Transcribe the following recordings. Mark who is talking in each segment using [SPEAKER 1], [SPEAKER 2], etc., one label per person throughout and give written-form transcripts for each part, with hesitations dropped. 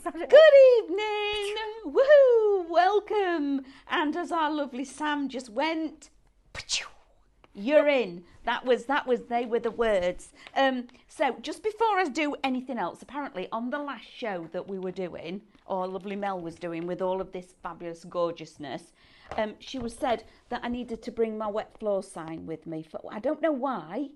[SPEAKER 1] Good evening. Woohoo! Welcome. And as our lovely Sam just went, you're in. They were the words. So just before I do anything else, apparently on the last show that we were doing, or lovely Mel was doing with all of this fabulous gorgeousness, she was said that I needed to bring my wet floor sign with me. I don't know why,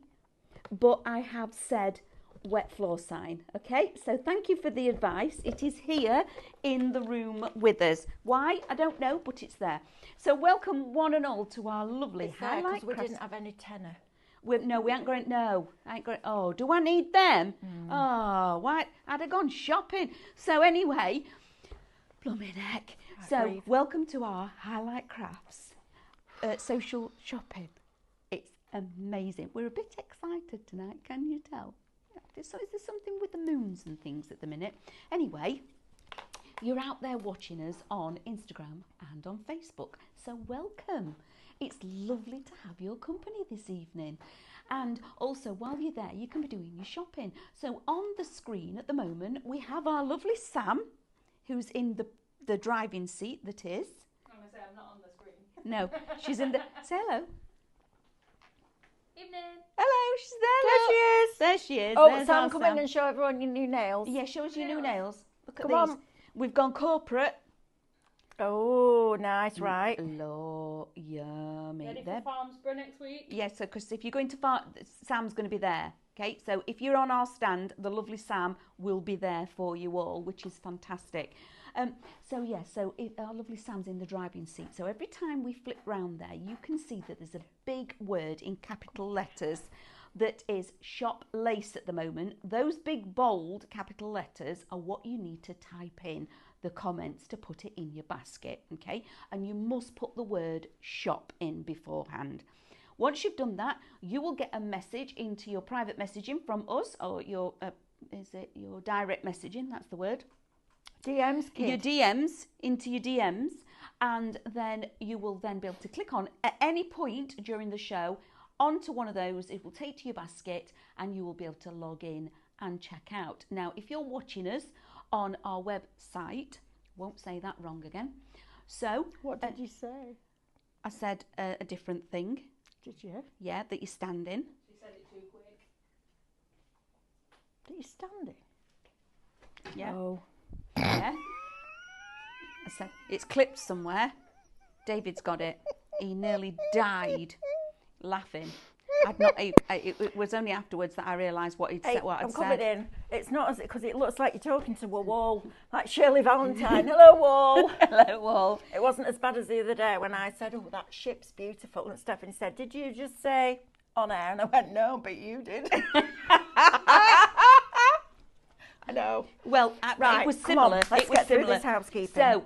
[SPEAKER 1] but I have said wet floor sign. Okay, so thank you for the advice. It is here in the room with us. Why? I don't know, but it's there. So welcome one and all to our lovely highlight.
[SPEAKER 2] We didn't have any tenner.
[SPEAKER 1] We ain't going. No, I ain't going. Oh, do I need them? Oh, why? I'd have gone shopping. So anyway, blooming heck. So welcome to our highlight crafts social shopping. It's amazing. We're a bit excited tonight. Can you tell? So is there something with the moons and things at the minute? Anyway, you're out there watching us on Instagram and on Facebook. So welcome. It's lovely to have your company this evening. And also, while you're there, you can be doing your shopping. So on the screen at the moment, we have our lovely Sam, who's in the driving seat that is.
[SPEAKER 3] I'm going to say I'm not on the screen.
[SPEAKER 1] No, she's in the... Say hello.
[SPEAKER 3] Evening.
[SPEAKER 1] Hello, she's there.
[SPEAKER 2] There she is.
[SPEAKER 1] There she is.
[SPEAKER 2] Oh,
[SPEAKER 1] There's
[SPEAKER 2] Sam,
[SPEAKER 1] our
[SPEAKER 2] come
[SPEAKER 1] Sam.
[SPEAKER 2] in and show everyone your new nails.
[SPEAKER 1] Yeah, show us your new nails. Look at
[SPEAKER 2] Come
[SPEAKER 1] these.
[SPEAKER 2] on.
[SPEAKER 1] We've gone corporate.
[SPEAKER 2] Oh, nice, right.
[SPEAKER 1] Lord, yummy.
[SPEAKER 3] Ready for Farmsborough next week?
[SPEAKER 1] Yes, so because if you're going to Sam's going to be there. Okay, so if you're on our stand, the lovely Sam will be there for you all, which is fantastic. Our lovely Sam's in the driving seat. So every time we flip round there, you can see that there's a big word in capital letters that is shop lace at the moment. Those big bold capital letters are what you need to type in the comments to put it in your basket, okay? And you must put the word shop in beforehand. Once you've done that, you will get a message into your private messaging from us, or your your direct messaging, that's the word.
[SPEAKER 2] DMs, kid.
[SPEAKER 1] Your DMs, into your DMs, and then you will then be able to click on at any point during the show onto one of those. It will take to your basket and you will be able to log in and check out. Now, if you're watching us on our website, won't say that wrong again. So,
[SPEAKER 2] What did you say?
[SPEAKER 1] I said a different thing.
[SPEAKER 2] Did you?
[SPEAKER 1] Yeah, that you're standing.
[SPEAKER 3] She said it too quick.
[SPEAKER 2] That you're standing?
[SPEAKER 1] Yeah.
[SPEAKER 2] Oh.
[SPEAKER 1] Yeah. I said it's clipped somewhere. David's got it. He nearly died laughing. It was only afterwards that I realised what he'd said. What I'd
[SPEAKER 2] I'm
[SPEAKER 1] said.
[SPEAKER 2] coming in. It's not as because it looks like you're talking to a wall, like Shirley Valentine. Hello, wall.
[SPEAKER 1] Hello, wall.
[SPEAKER 2] It wasn't as bad as the other day when I said, "Oh, that ship's beautiful," and Stephanie said, "Did you just say on air?" And I went, "No, but you did." I know.
[SPEAKER 1] Well,
[SPEAKER 2] Right,
[SPEAKER 1] it was
[SPEAKER 2] come on,
[SPEAKER 1] similar.
[SPEAKER 2] let's
[SPEAKER 1] It was
[SPEAKER 2] get through
[SPEAKER 1] similar.
[SPEAKER 2] this housekeeping.
[SPEAKER 1] So,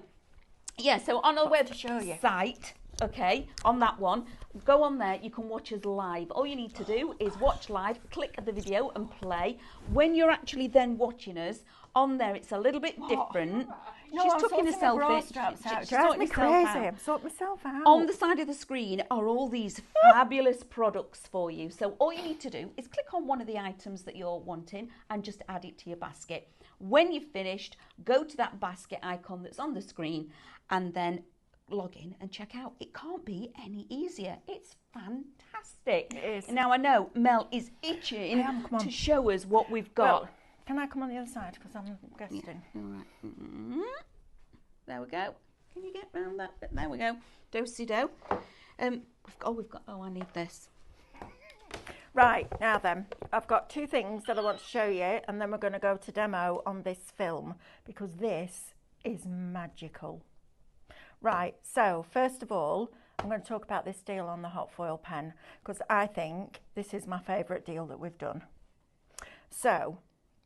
[SPEAKER 1] yeah. So on our
[SPEAKER 2] Lots to show you.
[SPEAKER 1] website, okay, on that one, go on there. You can watch us live. All you need to do is watch live, click the video, and play. When you're actually then watching us on there, it's a little bit different.
[SPEAKER 2] No,
[SPEAKER 1] She's
[SPEAKER 2] I'm
[SPEAKER 1] tucking
[SPEAKER 2] sorting
[SPEAKER 1] herself
[SPEAKER 2] my bra
[SPEAKER 1] in.
[SPEAKER 2] straps out.
[SPEAKER 1] She's
[SPEAKER 2] Drives
[SPEAKER 1] sorting
[SPEAKER 2] me
[SPEAKER 1] herself
[SPEAKER 2] crazy.
[SPEAKER 1] out.
[SPEAKER 2] I'm sorting myself out.
[SPEAKER 1] On the side of the screen are all these fabulous products for you. So all you need to do is click on one of the items that you're wanting and just add it to your basket. When you've finished, go to that basket icon that's on the screen and then log in and check out. It can't be any easier. It's fantastic.
[SPEAKER 2] It is.
[SPEAKER 1] Now I know Mel is itching to show us what we've got.
[SPEAKER 2] Well, can I come on the other side because I'm guesting?
[SPEAKER 1] All right. There we go. Can you get round that bit? There we go. Do-si-do. I need this.
[SPEAKER 2] Right, now then, I've got two things that I want to show you, and then we're going to go to demo on this film because this is magical. Right, so first of all, I'm going to talk about this deal on the hot foil pen because I think this is my favourite deal that we've done. So,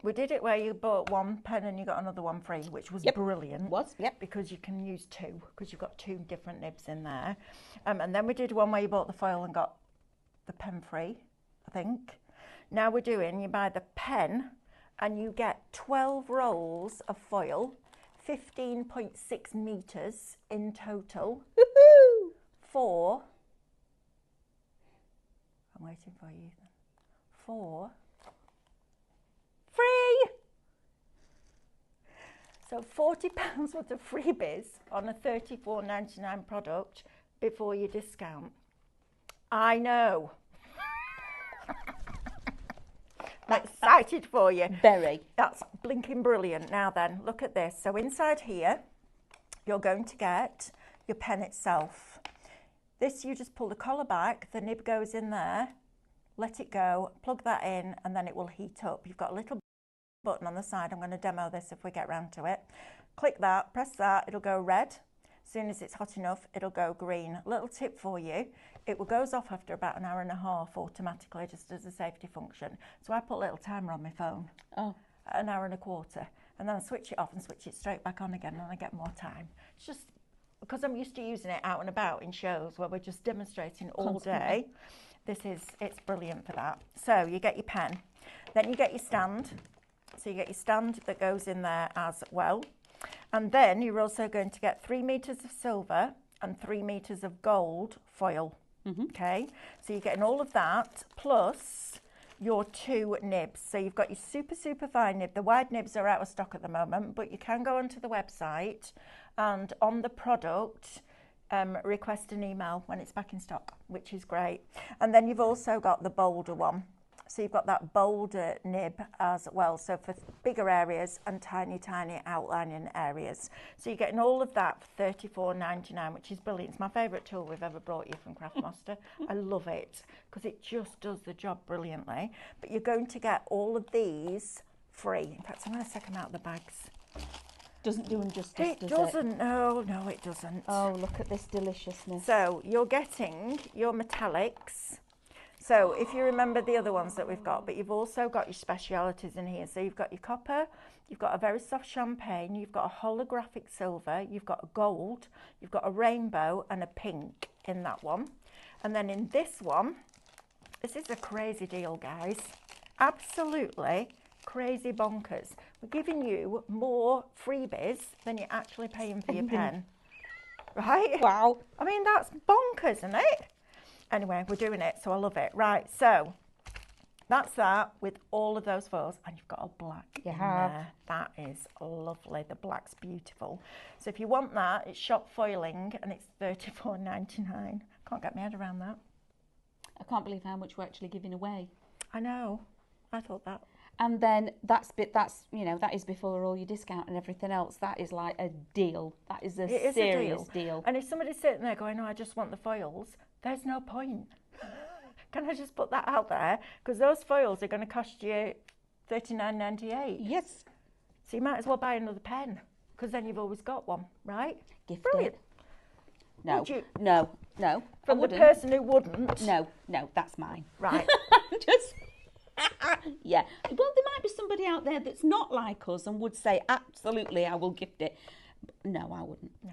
[SPEAKER 2] we did it where you bought one pen and you got another one free, which was brilliant. Because you can use two, because you've got two different nibs in there. And then we did one where you bought the foil and got the pen free, I think. Now we're doing, you buy the pen and you get 12 rolls of foil, 15.6 metres in total.
[SPEAKER 1] Woohoo!
[SPEAKER 2] For, I'm waiting for you then, for free. So £40 worth of freebies on a $34.99 product before your discount. I know. I'm excited for you.
[SPEAKER 1] Very.
[SPEAKER 2] That's blinking brilliant. Now then, look at this. So inside here, you're going to get your pen itself. This, you just pull the collar back, the nib goes in there, let it go, plug that in, and then it will heat up. You've got a little button on the side. I'm going to demo this if we get round to it. Click that, press that, it'll go red. As soon as it's hot enough, it'll go green. Little tip for you, it goes off after about an hour and a half automatically, just as a safety function. So I put a little timer on my phone, an hour and a quarter, and then I switch it off and switch it straight back on again, and I get more time. It's just because I'm used to using it out and about in shows where we're just demonstrating all day. It's brilliant for that. So you get your pen, then you get your stand. So you get your stand that goes in there as well. And then you're also going to get 3 meters of silver and 3 meters of gold foil. Okay, so you're getting all of that plus your 2 nibs. So you've got your super fine nib. The wide nibs are out of stock at the moment, but you can go onto the website and on the product request an email when it's back in stock, which is great. And then you've also got the bolder one. So you've got that bolder nib as well, so for bigger areas and tiny outlining areas. So you're getting all of that for $34.99, which is brilliant. It's my favourite tool we've ever brought you from Craftmaster. I love it because it just does the job brilliantly. But you're going to get all of these free. In fact, I'm going to take them out of the bags.
[SPEAKER 1] Doesn't do them justice,
[SPEAKER 2] It
[SPEAKER 1] does
[SPEAKER 2] doesn't.
[SPEAKER 1] it?
[SPEAKER 2] No, it doesn't.
[SPEAKER 1] Oh, look at this deliciousness.
[SPEAKER 2] So you're getting your metallics. So if you remember the other ones that we've got, but you've also got your specialities in here. So you've got your copper, you've got a very soft champagne, you've got a holographic silver, you've got a gold, you've got a rainbow and a pink in that one. And then in this one, this is a crazy deal, guys. Absolutely crazy bonkers. We're giving you more freebies than you're actually paying for your pen. Right?
[SPEAKER 1] Wow.
[SPEAKER 2] I mean, that's bonkers, isn't it? Anyway, we're doing it, so I love it. Right, so that's that with all of those foils, and you've got a black in there. That is lovely. The black's beautiful. So if you want that, it's shop foiling, and it's $34.99. Can't get my head around that.
[SPEAKER 1] I can't believe how much we're actually giving away.
[SPEAKER 2] I know. I thought that.
[SPEAKER 1] And then that's that is before all your discount and everything else. That is like a deal. That is a serious deal.
[SPEAKER 2] And if somebody's sitting there going, "Oh, I just want the foils," there's no point. Can I just put that out there? Because those foils are going to cost you $39.98.
[SPEAKER 1] Yes.
[SPEAKER 2] So you might as well buy another pen, because then you've always got one, right?
[SPEAKER 1] Gift
[SPEAKER 2] Brilliant.
[SPEAKER 1] it. No.
[SPEAKER 2] Would you?
[SPEAKER 1] No.
[SPEAKER 2] From the person who wouldn't.
[SPEAKER 1] No, that's mine.
[SPEAKER 2] Right.
[SPEAKER 1] Just. Yeah. Well, there might be somebody out there that's not like us and would say, absolutely, I will gift it. No, I wouldn't.
[SPEAKER 2] No.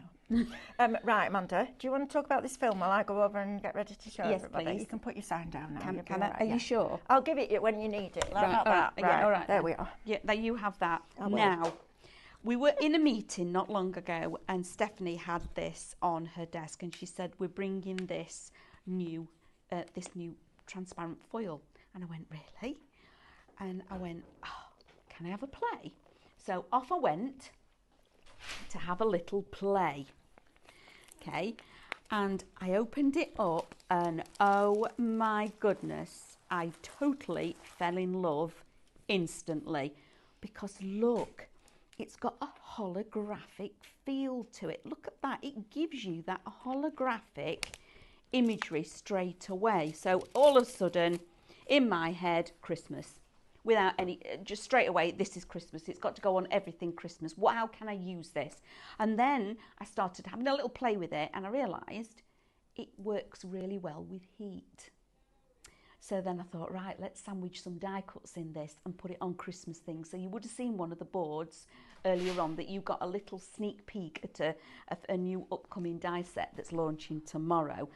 [SPEAKER 2] Right, Amanda, do you want to talk about this film while I go over and get ready to show everybody?
[SPEAKER 1] Please.
[SPEAKER 2] You can put your sign down now.
[SPEAKER 1] Can I? Are you sure?
[SPEAKER 2] I'll give it you when you need it. Like
[SPEAKER 1] Right,
[SPEAKER 2] that.
[SPEAKER 1] all right, yeah, all right.
[SPEAKER 2] There we are.
[SPEAKER 1] Yeah, there you have that.
[SPEAKER 2] I will.
[SPEAKER 1] Now, we were in a meeting not long ago, and Stephanie had this on her desk, and she said, "We're bringing this new transparent foil." And I went, "Really?" And I went, "Oh, can I have a play?" So off I went to have a little play. Okay, and I opened it up, and oh my goodness, I totally fell in love instantly, because look, it's got a holographic feel to it. Look at that. It gives you that holographic imagery straight away. So all of a sudden, in my head, Christmas. Without any, just straight away, this is Christmas. It's got to go on everything Christmas. How can I use this? And then I started having a little play with it, and I realised it works really well with heat. So then I thought, right, let's sandwich some die cuts in this and put it on Christmas things. So you would have seen one of the boards earlier on that you got a little sneak peek at a new upcoming die set that's launching tomorrow.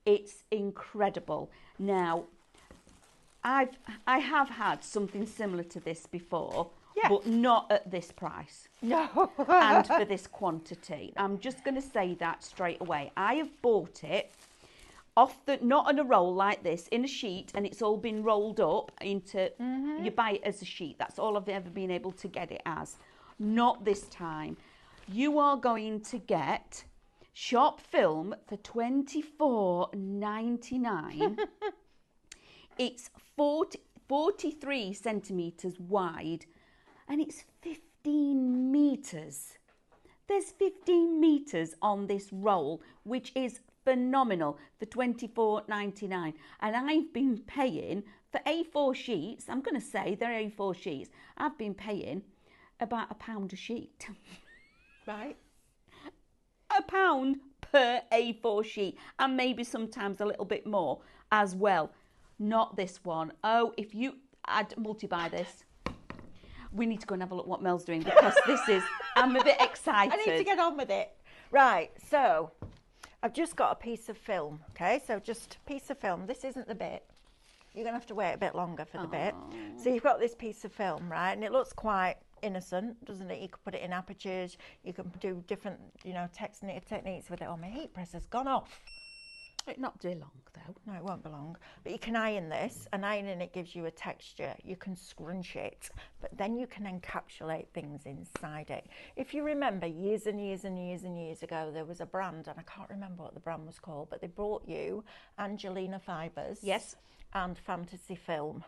[SPEAKER 1] It's incredible. Now, I have had something similar to this before, but not at this price.
[SPEAKER 2] No.
[SPEAKER 1] And for this quantity. I'm just going to say that straight away. I have bought it not on a roll like this, in a sheet, and it's all been rolled up into, you buy it as a sheet. That's all I've ever been able to get it as. not this time. You are going to get shop film for $24.99. It's 43 centimetres wide and it's 15 metres. There's 15 metres on this roll, which is phenomenal for $24.99. And I've been paying for A4 sheets, I'm going to say they're A4 sheets, I've been paying about £1 a sheet.
[SPEAKER 2] Right.
[SPEAKER 1] £1 per A4 sheet, and maybe sometimes a little bit more as well. Not this one. Oh, if you add multi-buy this, we need to go and have a look what Mel's doing, because this is, I'm a bit excited.
[SPEAKER 2] I need to get on with it. Right, so I've just got a piece of film, okay? So just a piece of film. This isn't the bit. You're going to have to wait a bit longer for the bit. So you've got this piece of film, right? And it looks quite innocent, doesn't it? You can put it in apertures. You can do different, you know, techniques with it. Oh, my heat press has gone off.
[SPEAKER 1] It'll not do long, though.
[SPEAKER 2] No, it won't be long. But you can iron this, and ironing it gives you a texture. You can scrunch it, but then you can encapsulate things inside it. If you remember, years and years and years and years ago, there was a brand, and I can't remember what the brand was called, but they brought you Angelina fibres.
[SPEAKER 1] Yes.
[SPEAKER 2] And fantasy film.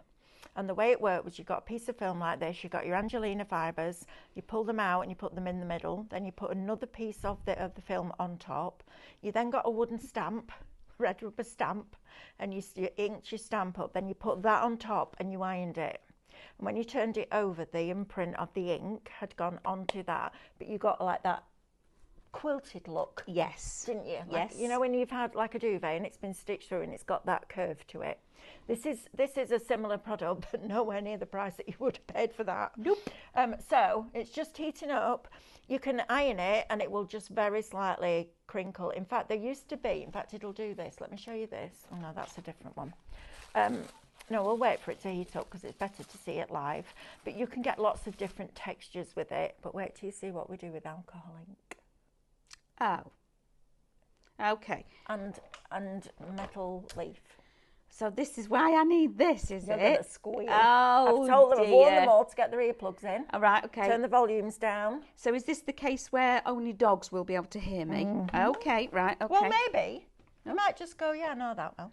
[SPEAKER 2] And the way it worked was you got a piece of film like this, you got your Angelina fibres, you pull them out and you put them in the middle, then you put another piece of the film on top. You then got a wooden stamp, red rubber stamp, and you inked your stamp up, then you put that on top and you ironed it. And when you turned it over, the imprint of the ink had gone onto that, but you got like that quilted look.
[SPEAKER 1] Yes.
[SPEAKER 2] Didn't you?
[SPEAKER 1] Yes.
[SPEAKER 2] Like, you know when you've had like a duvet and it's been stitched through and it's got that curve to it. This is a similar product, but nowhere near the price that you would have paid for that.
[SPEAKER 1] Nope.
[SPEAKER 2] So it's just heating up. You can iron it and it will just very slightly crinkle. In fact, there used to be, in fact, it'll do this. Let me show you this. Oh no, that's a different one. No, we'll wait for it to heat up because it's better to see it live. But you can get lots of different textures with it. But wait till you see what we do with alcohol ink.
[SPEAKER 1] Oh. Okay.
[SPEAKER 2] And metal leaf.
[SPEAKER 1] So this is why I need this, is
[SPEAKER 2] You're
[SPEAKER 1] it?
[SPEAKER 2] going to squeal.
[SPEAKER 1] Oh,
[SPEAKER 2] I've told them,
[SPEAKER 1] dear.
[SPEAKER 2] I've warned them all to get their earplugs in.
[SPEAKER 1] All right, okay.
[SPEAKER 2] Turn the volumes down.
[SPEAKER 1] So is this the case where only dogs will be able to hear me? Okay, right, okay.
[SPEAKER 2] Well, maybe. I might just go, yeah, no, that will.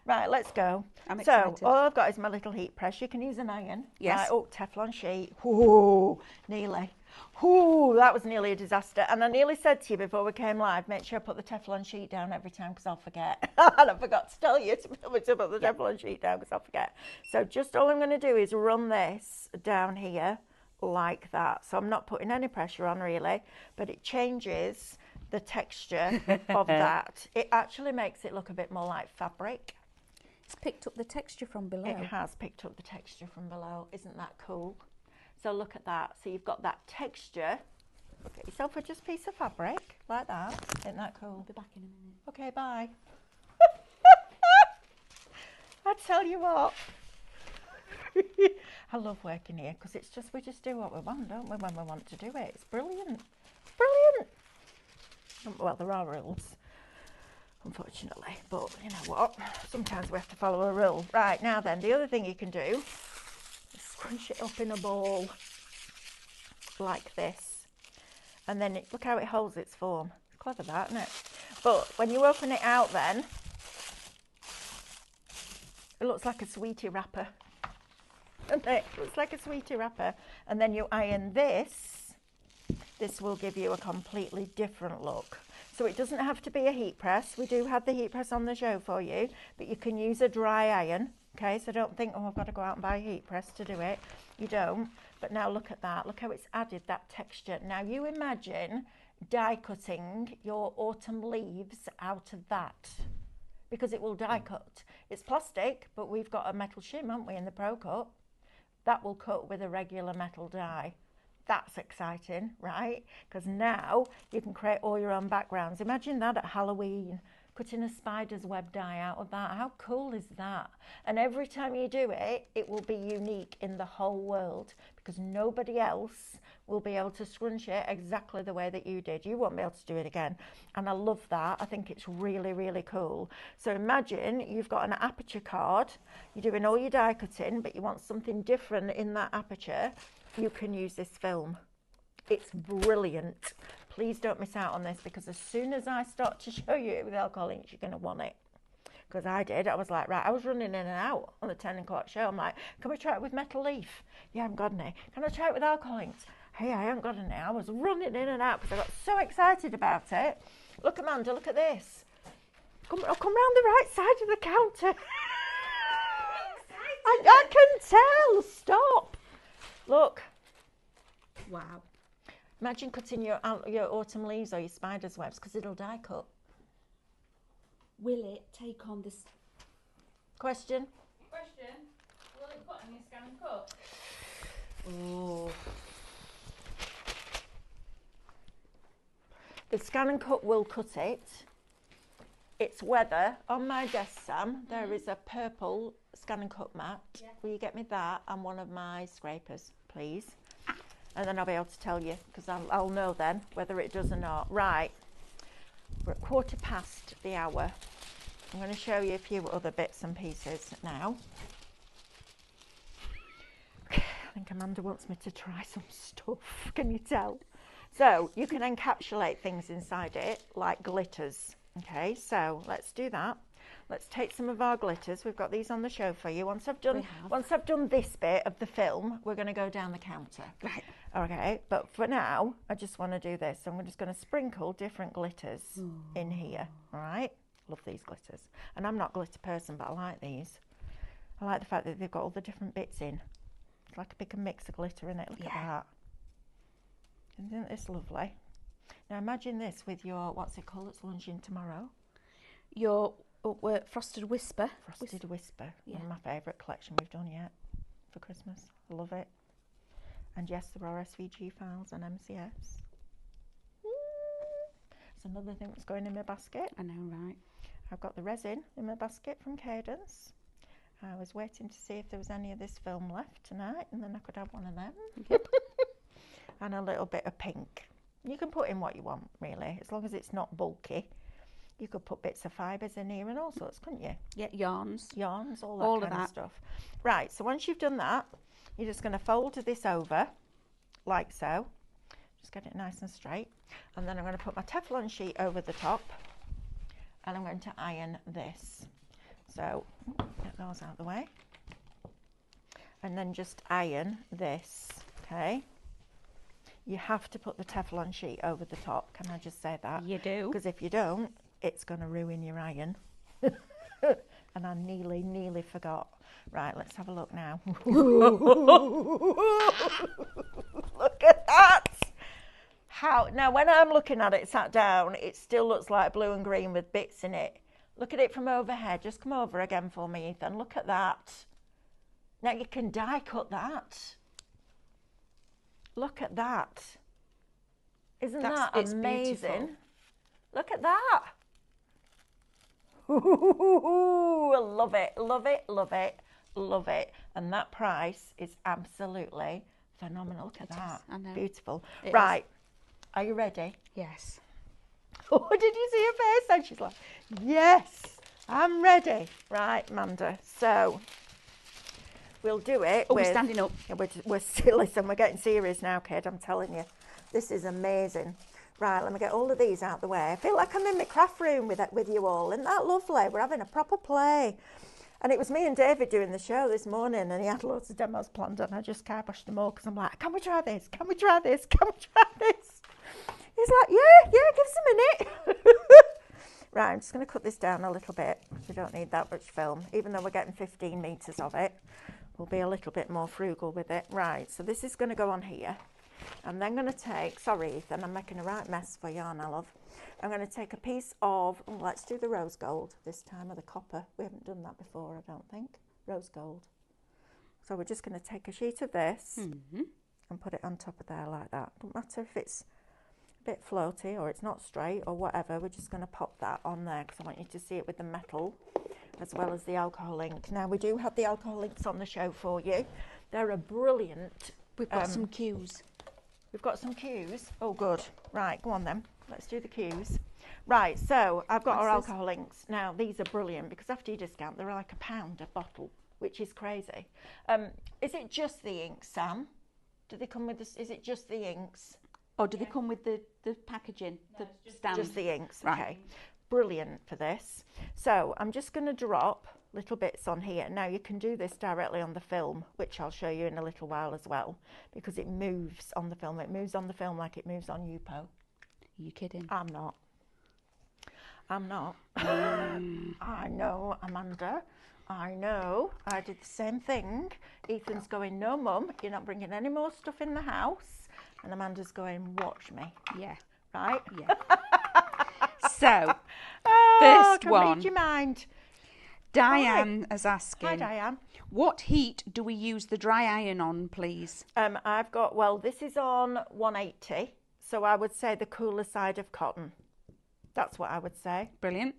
[SPEAKER 2] Right, let's go.
[SPEAKER 1] I'm
[SPEAKER 2] so,
[SPEAKER 1] excited.
[SPEAKER 2] all I've got is my little heat press. You can use an iron.
[SPEAKER 1] Yes.
[SPEAKER 2] Right, oh, Teflon sheet. Ooh, nearly. Ooh, that was nearly a disaster. And I nearly said to you before we came live, make sure I put the Teflon sheet down every time because I'll forget. And I forgot to tell you to put the Teflon sheet down because I'll forget. So just all I'm going to do is run this down here like that. So I'm not putting any pressure on really, but it changes the texture of that. It actually makes it look a bit more like fabric.
[SPEAKER 1] It's picked up the texture from below.
[SPEAKER 2] It has picked up the texture from below. Isn't that cool? So look at that. So you've got that texture. Look at yourself for just a piece of fabric like that. Isn't that cool?
[SPEAKER 1] I'll be back in a minute.
[SPEAKER 2] Okay, bye. I tell you what. I love working here because it's just, we just do what we want, don't we, when we want to do it. It's brilliant. Brilliant. Well, there are rules, unfortunately, but you know what? Sometimes we have to follow a rule. Right, now then, the other thing you can do is scrunch it up in a ball like this. And then look how it holds its form. It's clever that, isn't it? But when you open it out then, it looks like a sweetie wrapper. Doesn't it? It looks like a sweetie wrapper. And then you iron this. This will give you a completely different look. So it doesn't have to be a heat press. We do have the heat press on the show for you, but you can use a dry iron. Okay, so don't think, oh, I've got to go out and buy a heat press to do it. You don't. But now look at that. Look how it's added that texture. Now you imagine die cutting your autumn leaves out of that, because it will die cut. It's plastic, but we've got a metal shim, haven't we, in the Pro Cut. That will cut with a regular metal die. That's exciting, right? Because now you can create all your own backgrounds. Imagine that at Halloween, cutting a spider's web die out of that. How cool is that? And every time you do it, it will be unique in the whole world because nobody else will be able to scrunch it exactly the way that you did. You won't be able to do it again. And I love that. I think it's really, really cool. So imagine you've got an aperture card. You're doing all your die cutting, but you want something different in that aperture. You can use this film. It's brilliant. Please don't miss out on this, because as soon as I start to show you it with alcohol inks, you're going to want it. Because I did. I was like, right, I was running in and out on the 10 o'clock show. I'm like, can we try it with metal leaf? Yeah, I haven't got any. Can I try it with alcohol inks? Hey, I haven't got any. I was running in and out because I got so excited about it. Look, Amanda, look at this. Come round the right side of the counter. I can tell. Stop. Look.
[SPEAKER 1] Wow.
[SPEAKER 2] Imagine cutting your autumn leaves or your spider's webs, because it'll die cut.
[SPEAKER 1] Will it take on this?
[SPEAKER 2] Question?
[SPEAKER 3] Will it cut any scan and cut?
[SPEAKER 1] Oh.
[SPEAKER 2] The scan and cut will cut it. It's whether, on my desk, Sam, there is a purple scan and cut mat.
[SPEAKER 3] Yeah.
[SPEAKER 2] Will you get me that and one of my scrapers, please? And then I'll be able to tell you, because I'll know then whether it does or not. Right, we're at 1:15 the hour. I'm going to show you a few other bits and pieces now. I think Amanda wants me to try some stuff, can you tell? So you can encapsulate things inside it like glitters. Okay, so let's do that. Let's take some of our glitters. We've got these on the show for you. Once I've done this bit of the film, we're going to go down the counter.
[SPEAKER 1] Right.
[SPEAKER 2] Okay, but for now, I just want to do this. So I'm just going to sprinkle different glitters in here. All right, love these glitters. And I'm not a glitter person, but I like these. I like the fact that they've got all the different bits in. It's like a big mix of glitter in it. Look at that. Isn't this lovely? Now imagine this with your, what's it called, it's launching tomorrow?
[SPEAKER 1] Your Frosted Whisper.
[SPEAKER 2] Frosted Whisper.
[SPEAKER 1] Yeah.
[SPEAKER 2] One of my favourite collection we've done yet for Christmas. I love it. And yes, there are SVG files and MCS. It's another thing that's going in my basket.
[SPEAKER 1] I know, right?
[SPEAKER 2] I've got the resin in my basket from Cadence. I was waiting to see if there was any of this film left tonight, and then I could have one of them.
[SPEAKER 1] Yep.
[SPEAKER 2] And a little bit of pink. You can put in what you want, really, as long as it's not bulky. You could put bits of fibres in here and all sorts, couldn't you?
[SPEAKER 1] Yeah, yarns.
[SPEAKER 2] Yarns, all
[SPEAKER 1] of
[SPEAKER 2] kind
[SPEAKER 1] that
[SPEAKER 2] of stuff. Right, so once you've done that, you're just going to fold this over, like so. Just get it nice and straight. And then I'm going to put my Teflon sheet over the top, and I'm going to iron this. So, get those out of the way. And then just iron this, okay? You have to put the Teflon sheet over the top, can I just say that?
[SPEAKER 1] You do.
[SPEAKER 2] Because if you don't, it's going to ruin your iron. And I nearly forgot. Right, let's have a look now. Look at that! How now, when I'm looking at it sat down, it still looks like blue and green with bits in it. Look at it from overhead. Just come over again for me, Ethan. Look at that. Now you can die cut that. Look at that. Isn't that amazing?
[SPEAKER 1] Beautiful.
[SPEAKER 2] Look at that. Ooh, I love it, love it, love it, love it. And that price is absolutely phenomenal. Look at that.
[SPEAKER 1] I know.
[SPEAKER 2] Beautiful.
[SPEAKER 1] It
[SPEAKER 2] Right. Are you ready?
[SPEAKER 1] Yes.
[SPEAKER 2] Oh, did you see her face? And she's like, yes, I'm ready. Right, Amanda. So we'll do it.
[SPEAKER 1] Oh, we're standing up.
[SPEAKER 2] Yeah, listen, we're getting serious now, kid. I'm telling you. This is amazing. Right, let me get all of these out the way. I feel like I'm in my craft room with you all. Isn't that lovely? We're having a proper play. And it was me and David doing the show this morning, and he had loads of demos planned, and I just kiboshed them all because I'm like, can we try this? Can we try this? Can we try this? He's like, yeah, give us a minute. Right, I'm just going to cut this down a little bit. We don't need that much film. Even though we're getting 15 metres of it, we'll be a little bit more frugal with it. Right, so this is going to go on here. I'm then going to take, sorry Ethan, I'm making a right mess for you, aren't I, love? I'm going to take a piece of, let's do the rose gold this time, or the copper. We haven't done that before, I don't think. Rose gold. So we're just going to take a sheet of this and put it on top of there like that. Don't matter if it's a bit floaty or it's not straight or whatever, we're just going to pop that on there because I want you to see it with the metal as well as the alcohol ink. Now we do have the alcohol inks on the show for you. They're a brilliant...
[SPEAKER 1] We've got some cues.
[SPEAKER 2] We've got some cues. Oh, good. Right, go on then. Let's do the cues. Right, so I've got our alcohol inks. Now, these are brilliant because after your discount, they're like £1 a bottle, which is crazy. Is it just the inks, Sam? Do they come with this? Is it just the inks?
[SPEAKER 1] Or do they come with the packaging,
[SPEAKER 3] No,
[SPEAKER 1] the
[SPEAKER 3] it's just-
[SPEAKER 1] stand?
[SPEAKER 2] Just the inks,
[SPEAKER 1] Right.
[SPEAKER 2] okay. Brilliant for this. So I'm just going to drop little bits on here. Now you can do this directly on the film, which I'll show you in a little while as well, because it moves on the film. It moves on the film like it moves on Yupo.
[SPEAKER 1] Are you kidding?
[SPEAKER 2] I'm not. I know, Amanda. I know. I did the same thing. Ethan's going, no, Mum, you're not bringing any more stuff in the house. And Amanda's going, watch me.
[SPEAKER 1] Yeah.
[SPEAKER 2] Right?
[SPEAKER 1] Yeah. So,
[SPEAKER 2] Oh,
[SPEAKER 1] first
[SPEAKER 2] can
[SPEAKER 1] one.
[SPEAKER 2] read your mind.
[SPEAKER 1] Diane is asking,
[SPEAKER 2] Hi, Diane.
[SPEAKER 1] what heat do we use the dry iron on, please?
[SPEAKER 2] I've got, well, this is on 180. So I would say the cooler side of cotton. That's what I would say.
[SPEAKER 1] Brilliant.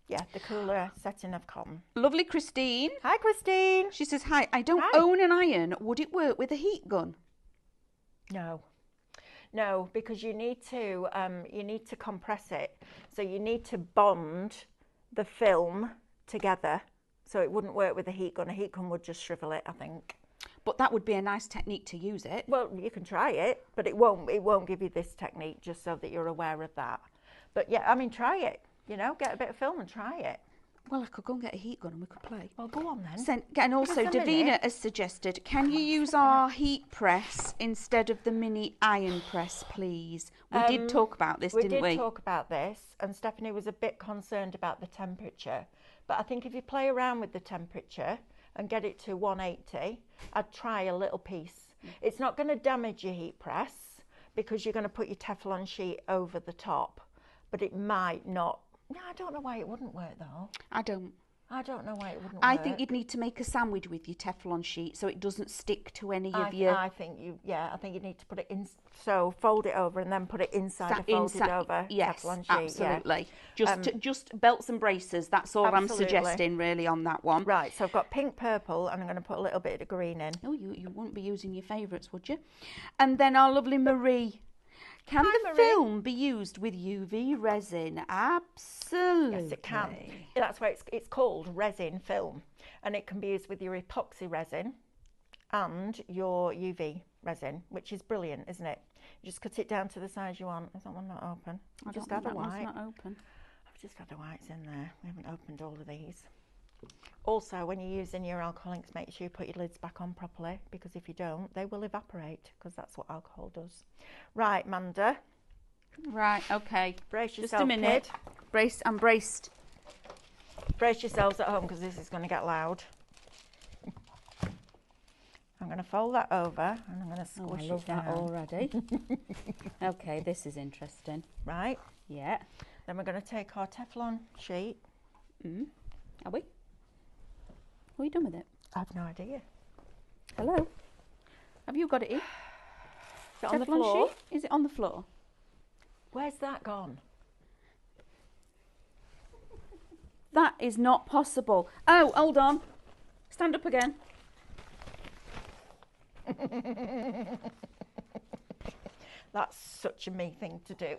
[SPEAKER 2] Yeah, the cooler setting of cotton.
[SPEAKER 1] Lovely Christine.
[SPEAKER 2] Hi, Christine.
[SPEAKER 1] She says, hi, I don't
[SPEAKER 2] Hi.
[SPEAKER 1] own an iron. Would it work with a heat gun?
[SPEAKER 2] No, because you need to compress it. So you need to bond the film together. So it wouldn't work with a heat gun. A heat gun would just shrivel it, I think.
[SPEAKER 1] But that would be a nice technique to use it.
[SPEAKER 2] Well, you can try it, but it won't give you this technique, just so that you're aware of that. But yeah, I mean, try it. You know, get a bit of film and try it.
[SPEAKER 1] Well, I could go and get a heat gun and we could play.
[SPEAKER 2] Well, go on then.
[SPEAKER 1] And also,
[SPEAKER 2] Give us a
[SPEAKER 1] Davina
[SPEAKER 2] minute.
[SPEAKER 1] has suggested, can you use our heat press instead of the mini iron press, please? We did talk about this, didn't we?
[SPEAKER 2] We did talk about this, and Stephanie was a bit concerned about the temperature. But I think if you play around with the temperature and get it to 180, I'd try a little piece. It's not going to damage your heat press because you're going to put your Teflon sheet over the top, but it might not. No, I don't know why it wouldn't work though.
[SPEAKER 1] I don't
[SPEAKER 2] know why it wouldn't work.
[SPEAKER 1] I think you'd need to make a sandwich with your Teflon sheet so it doesn't stick to any of your...
[SPEAKER 2] I think you need to put it in, so fold it over and then put it inside a folded over Teflon sheet.
[SPEAKER 1] Absolutely.
[SPEAKER 2] Yeah.
[SPEAKER 1] Just belts and braces, that's all
[SPEAKER 2] Absolutely.
[SPEAKER 1] I'm suggesting really on that one.
[SPEAKER 2] Right, so I've got pink, purple, and I'm going to put a little bit of green in.
[SPEAKER 1] Oh, you wouldn't be using your favourites, would you? And then our lovely Marie. Can
[SPEAKER 2] Hi,
[SPEAKER 1] the
[SPEAKER 2] Marie.
[SPEAKER 1] film be used with UV resin? Absolutely.
[SPEAKER 2] Yes, it can. That's why it's called resin film, and it can be used with your epoxy resin and your UV resin, which is brilliant, isn't it? You just cut it down to the size you want. Is that one not open? I've just had a white.
[SPEAKER 1] Not open.
[SPEAKER 2] I've just had the whites in there. We haven't opened all of these. Also, when you're using your alcohol inks, make sure you put your lids back on properly, because if you don't, they will evaporate, because that's what alcohol does. Right, Manda.
[SPEAKER 1] Right, okay.
[SPEAKER 2] Brace yourself,
[SPEAKER 1] Just a minute.
[SPEAKER 2] kid.
[SPEAKER 1] I'm braced.
[SPEAKER 2] Brace yourselves at home, because this is going to get loud. I'm going to fold that over, and I'm going to squish
[SPEAKER 1] I love
[SPEAKER 2] it down.
[SPEAKER 1] that already. Okay, this is interesting.
[SPEAKER 2] Right.
[SPEAKER 1] Yeah.
[SPEAKER 2] Then we're going to take our Teflon sheet.
[SPEAKER 1] Are we? What have you done with it?
[SPEAKER 2] I have no idea.
[SPEAKER 1] Hello? Have you got it in?
[SPEAKER 2] Is it on the
[SPEAKER 1] Teflon
[SPEAKER 2] floor?
[SPEAKER 1] sheet? Is it on the floor?
[SPEAKER 2] Where's that gone?
[SPEAKER 1] That is not possible. Oh, hold on. Stand up again.
[SPEAKER 2] That's such a me thing to do.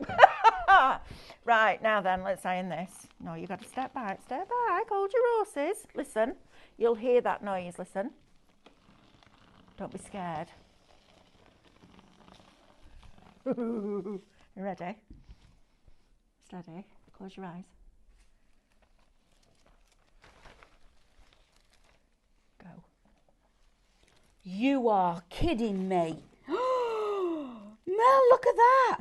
[SPEAKER 2] Right, now then, let's iron this. No, you've got to step back, hold your horses. Listen, you'll hear that noise, listen. Don't be scared. You ready? Steady, close your eyes. Go.
[SPEAKER 1] You are kidding me. Mel, look at that.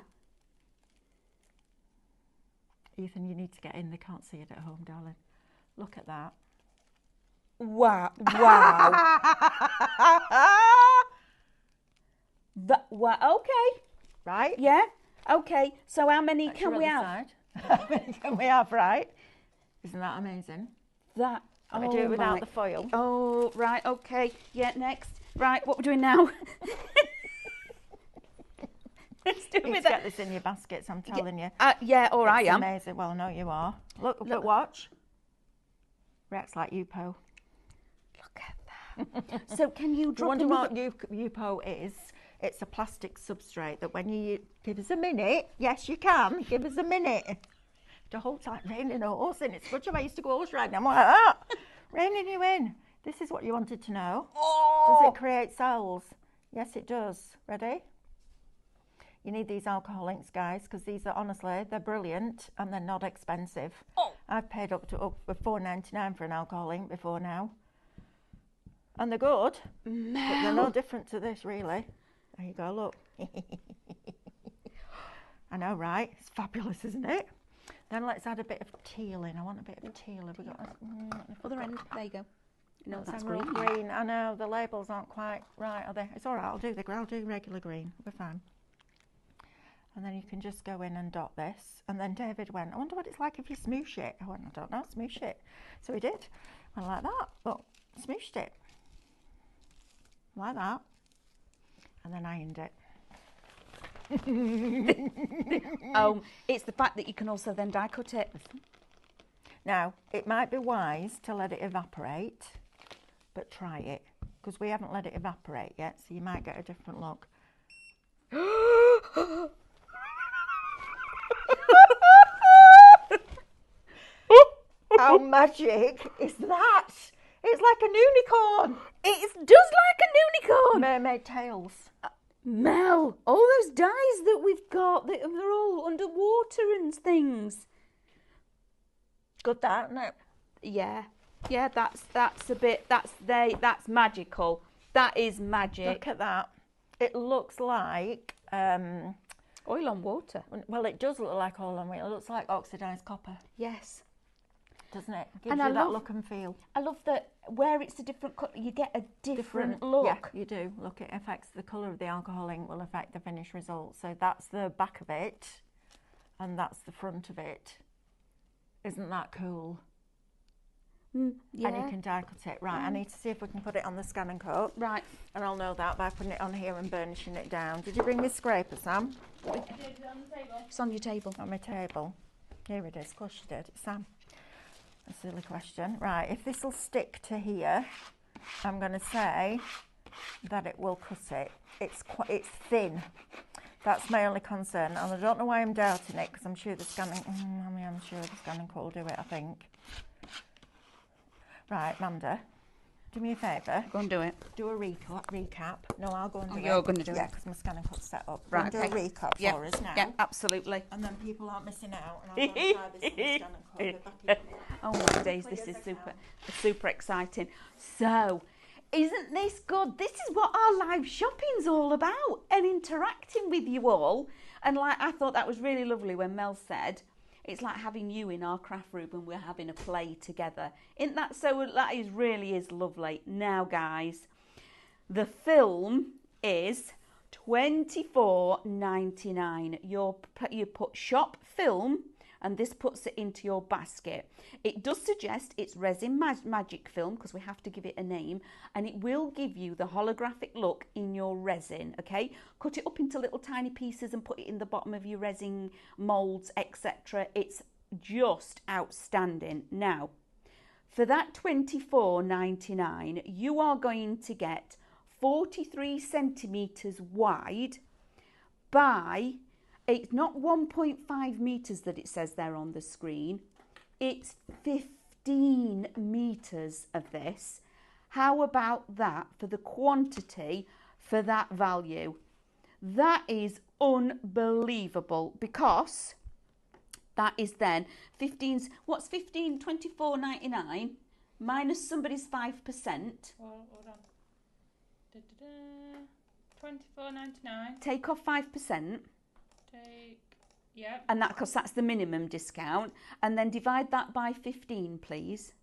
[SPEAKER 2] Ethan, you need to get in, they can't see it at home, darling. Look at that.
[SPEAKER 1] Wow. Wow. Okay.
[SPEAKER 2] Right?
[SPEAKER 1] Yeah. Okay. So how many
[SPEAKER 2] That's
[SPEAKER 1] can
[SPEAKER 2] your
[SPEAKER 1] we
[SPEAKER 2] other
[SPEAKER 1] have?
[SPEAKER 2] side. How many can we have, right? Isn't that amazing?
[SPEAKER 1] That.
[SPEAKER 2] Let me do it without the foil.
[SPEAKER 1] Oh, right. Okay. Yeah. Next. Right. What we're doing now? Let's do it
[SPEAKER 2] You need
[SPEAKER 1] with
[SPEAKER 2] to
[SPEAKER 1] that.
[SPEAKER 2] get this in your baskets, I'm telling you.
[SPEAKER 1] Yeah. Or I
[SPEAKER 2] It's
[SPEAKER 1] am.
[SPEAKER 2] amazing. Well, no, you are. Look, but watch. Reacts like Yupo.
[SPEAKER 1] Look at that. So can you
[SPEAKER 2] Do you
[SPEAKER 1] drop
[SPEAKER 2] wonder
[SPEAKER 1] another...
[SPEAKER 2] what Yupo is? It's a plastic substrate that when you give us a minute, yes, you can. Give us a minute. The whole time reining a horse in. It's such a way I used to go horse riding. I'm like that. Reining you in. This is what you wanted to know.
[SPEAKER 1] Oh.
[SPEAKER 2] Does it create cells? Yes, it does. Ready? You need these alcohol inks, guys, because these are honestly, they're brilliant and they're not expensive.
[SPEAKER 1] Oh.
[SPEAKER 2] I've paid up for £4.99 for an alcohol ink before now. And they're good, but they're no different to this, really. There you go, look. I know, right? It's fabulous, isn't it? Then let's add a bit of teal in. I want a bit of teal. Have we got
[SPEAKER 1] Other end. There you go. No, that's
[SPEAKER 2] green. Green. I know the labels aren't quite right, are they? It's all right. I'll do regular green. We're fine. And then you can just go in and dot this. And then David went, I wonder what it's like if you smoosh it. I went, I don't know, smoosh it. So he did. Went like that. But smooshed it. Like that. And then ironed it.
[SPEAKER 1] It's the fact that you can also then die cut it.
[SPEAKER 2] Now, it might be wise to let it evaporate, but try it, because we haven't let it evaporate yet, so you might get a different look. How magic is that? It's like an unicorn.
[SPEAKER 1] It does like an unicorn.
[SPEAKER 2] Mermaid tails.
[SPEAKER 1] Mel, all those dyes that we've got, they're all underwater and things.
[SPEAKER 2] Good, that, isn't it?
[SPEAKER 1] Yeah, that's magical. That is magic.
[SPEAKER 2] Look at that. It looks like
[SPEAKER 1] oil on water.
[SPEAKER 2] Well, it does look like oil on water. It looks like oxidised copper.
[SPEAKER 1] Yes.
[SPEAKER 2] Doesn't it? Gives you that look and feel.
[SPEAKER 1] I love that where it's a different colour, you get a different look.
[SPEAKER 2] Yeah, you do. Look, it affects the colour of the alcohol ink will affect the finished result. So that's the back of it, and that's the front of it. Isn't that cool?
[SPEAKER 1] Yeah.
[SPEAKER 2] And you can die cut it. Right, I need to see if we can put it on the scan and coat.
[SPEAKER 1] Right.
[SPEAKER 2] And I'll know that by putting it on here and burnishing it down. Did you bring me scraper, Sam?
[SPEAKER 3] I did it on the table.
[SPEAKER 1] It's on your table.
[SPEAKER 2] On my table. Here it is. Of course you did. It's Sam. A silly question. Right, if this will stick to here, I'm going to say that it will cut it. It's thin. That's my only concern, and I don't know why I'm doubting it, because I'm sure the scanning. I'm sure the scanning code will do it. I think. Right, Amanda, do me a favour.
[SPEAKER 1] Go and do it.
[SPEAKER 2] Do a recap. No, I'll go and do it.
[SPEAKER 1] You're going to do it.
[SPEAKER 2] Yeah, because my scanning code's set up.
[SPEAKER 1] Right.
[SPEAKER 2] Do a recap for us now.
[SPEAKER 1] Yeah, absolutely.
[SPEAKER 2] And then people aren't missing out. And I'll go and try this on the scanning code.
[SPEAKER 1] Oh my days, this is super exciting. So, isn't this good? This is what our live shopping's all about, and interacting with you all. And like, I thought that was really lovely when Mel said, it's like having you in our craft room and we're having a play together. Isn't that so? That really is lovely. Now, guys, the film is $24.99. You put shop film, and this puts it into your basket. It does suggest it's Resin Magic Film, because we have to give it a name, and it will give you the holographic look in your resin, okay? Cut it up into little tiny pieces and put it in the bottom of your resin moulds, etc. It's just outstanding. Now, for that $24.99, you are going to get 43 centimetres wide by... It's not 1.5 metres that it says there on the screen. It's 15 metres of this. How about that for the quantity for that value? That is unbelievable, because that is then 15's, what's 15? $24.99 minus somebody's 5%.
[SPEAKER 3] Well, hold on. $24.99.
[SPEAKER 1] Take off 5%.
[SPEAKER 3] Yeah.
[SPEAKER 1] And that, because that's the minimum discount, and then divide that by 15, please.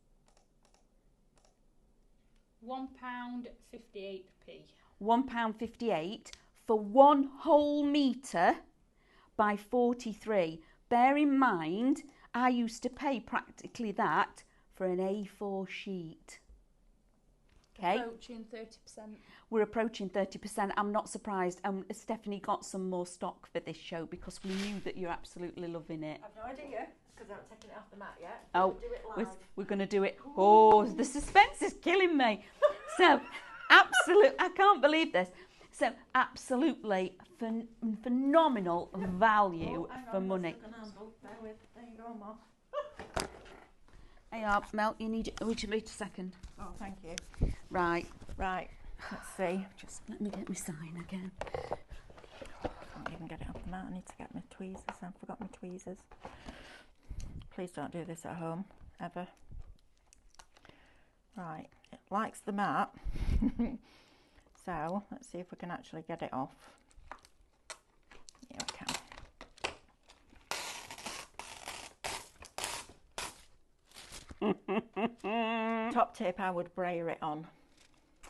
[SPEAKER 3] £1.58p.
[SPEAKER 1] £1.58 for 1 whole metre by 43. Bear in mind, I used to pay practically that for an A4 sheet. Okay.
[SPEAKER 3] Approaching 30%.
[SPEAKER 1] We're approaching 30%. I'm not surprised. Stephanie got some more stock for this show, because we knew that you're absolutely loving it.
[SPEAKER 2] I've no idea, because I haven't taken it off the mat yet.
[SPEAKER 1] Oh,
[SPEAKER 2] do it live.
[SPEAKER 1] we're going to do it. Oh, the suspense is killing me. So, I can't believe this. So, absolutely phenomenal value for money.
[SPEAKER 2] There you go, Mom.
[SPEAKER 1] Hey, Mel, you need to wait a second.
[SPEAKER 2] Oh, thank you.
[SPEAKER 1] Right.
[SPEAKER 2] Right. Let's see.
[SPEAKER 1] Just let me get my sign again.
[SPEAKER 2] Give even get it off the mat. I need to get my tweezers. I forgot my tweezers. Please don't do this at home, ever. Right, it likes the mat. So, let's see if we can actually get it off. Yeah, we can. Top tip, I would brayer it on.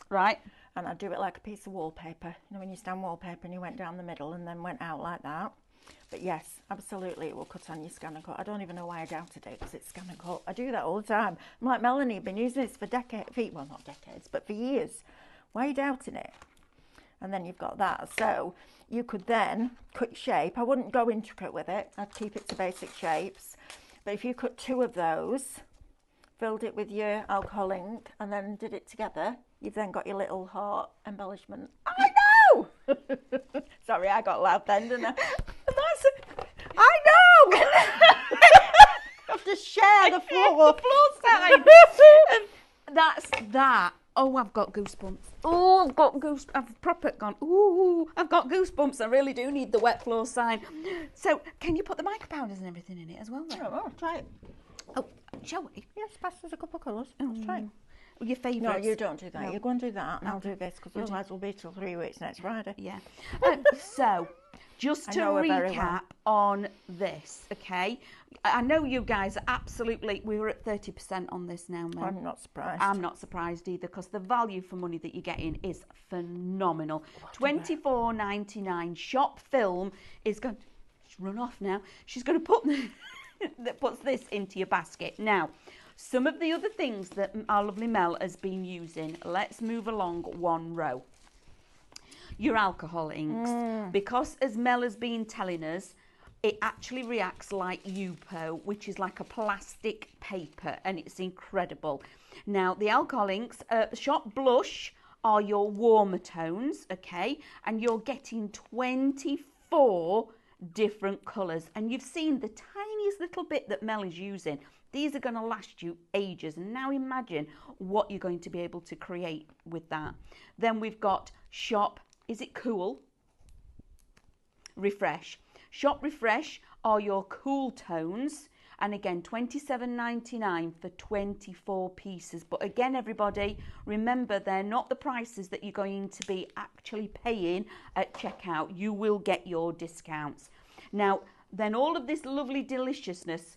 [SPEAKER 1] Right.
[SPEAKER 2] And I'd do it like a piece of wallpaper. You know, when you stand wallpaper and you went down the middle and then went out like that. But yes, absolutely, it will cut on your scan and cut. I don't even know why I doubted it, because it's scan and cut. I do that all the time. I'm like, Melanie, I've been using this for decades, well, not decades, but for years. Why are you doubting it? And then you've got that. So you could then cut your shape. I wouldn't go intricate with it. I'd keep it to basic shapes. But if you cut 2 of those, filled it with your alcohol ink, and then did it together, you've then got your little heart embellishment. I know! Sorry, I got loud then, didn't I? I know! I have to share the floor.
[SPEAKER 1] The floor sign. That's that. Oh, I've got goosebumps. Oh, I've got goosebumps. I've proper gone, ooh, I've got goosebumps. I really do need the wet floor sign. So, can you put the mica powders and everything in it as well then?
[SPEAKER 2] Oh, try it.
[SPEAKER 1] Oh, shall we?
[SPEAKER 2] Yes, pass us a couple of colours. Let's try it.
[SPEAKER 1] Your favourites?
[SPEAKER 2] No, you don't do that.
[SPEAKER 1] No.
[SPEAKER 2] You go and do that, and I'll do this, because otherwise we'll be till 3 weeks next Friday.
[SPEAKER 1] Yeah. So, just to recap on this, okay? I know you guys are absolutely, we were at 30% on this now, Mel.
[SPEAKER 2] I'm not surprised.
[SPEAKER 1] I'm not surprised either, because the value for money that you're getting is phenomenal. $24.99. Shop Film is going to run off now. She's going to put that puts this into your basket. Now, some of the other things that our lovely Mel has been using, let's move along one row. Your alcohol inks, because as Mel has been telling us, it actually reacts like Yupo, which is like a plastic paper, and it's incredible. Now, the alcohol inks, Shop Blush are your warmer tones, okay? And you're getting 24 different colours. And you've seen the tiniest little bit that Mel is using. These are going to last you ages. And now imagine what you're going to be able to create with that. Then we've got Shop, is it Cool? Refresh. Shop Refresh are your cool tones, and again $27.99 for 24 pieces. But again, everybody, remember, they're not the prices that you're going to be actually paying at checkout. You will get your discounts. Now, then all of this lovely deliciousness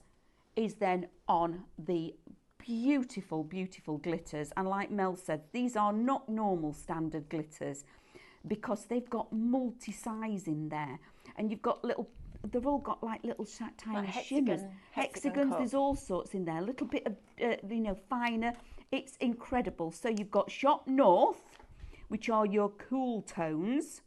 [SPEAKER 1] is then on the beautiful, beautiful glitters. And like Mel said, these are not normal standard glitters, because they've got multi-size in there. And you've got little, they've all got like little tiny shimmers. Hexagons, there's all sorts in there. A little bit of, you know, finer. It's incredible. So you've got Shop North, which are your cool tones.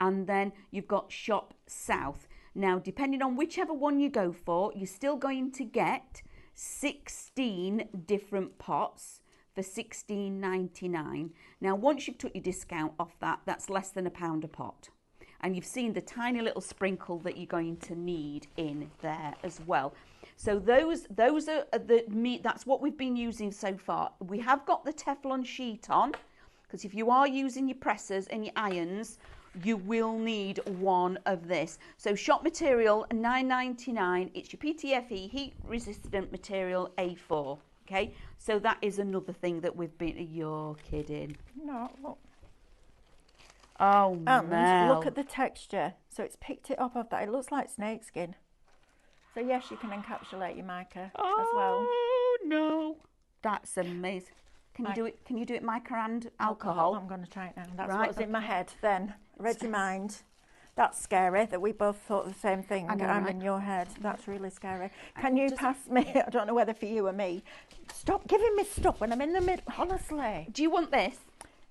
[SPEAKER 1] And then you've got Shop South. Now, depending on whichever one you go for, you're still going to get 16 different pots for $16.99. Now, once you've took your discount off that, that's less than £1 a pot. And you've seen the tiny little sprinkle that you're going to need in there as well. So those are the meat. That's what we've been using so far. We have got the Teflon sheet on, because if you are using your pressers and your irons, you will need one of this. So Shop Material, $9.99. It's your PTFE heat resistant material A4. Okay, so that is another thing that we've been. You're kidding.
[SPEAKER 2] No, look.
[SPEAKER 1] Oh,
[SPEAKER 2] and look at the texture. So it's picked it up of that. It looks like snakeskin. So yes, you can encapsulate your mica as well.
[SPEAKER 1] Oh no, that's amazing. Can you do it? Can you do it mica and alcohol?
[SPEAKER 2] I'm going to try it now. That's what was in my head then. Read your mind. That's scary that we both thought the same thing. I'm in your head. That's really scary. Can you pass me? I don't know whether for you or me. Stop giving me stuff when I'm in the middle. Honestly.
[SPEAKER 1] Do you want this?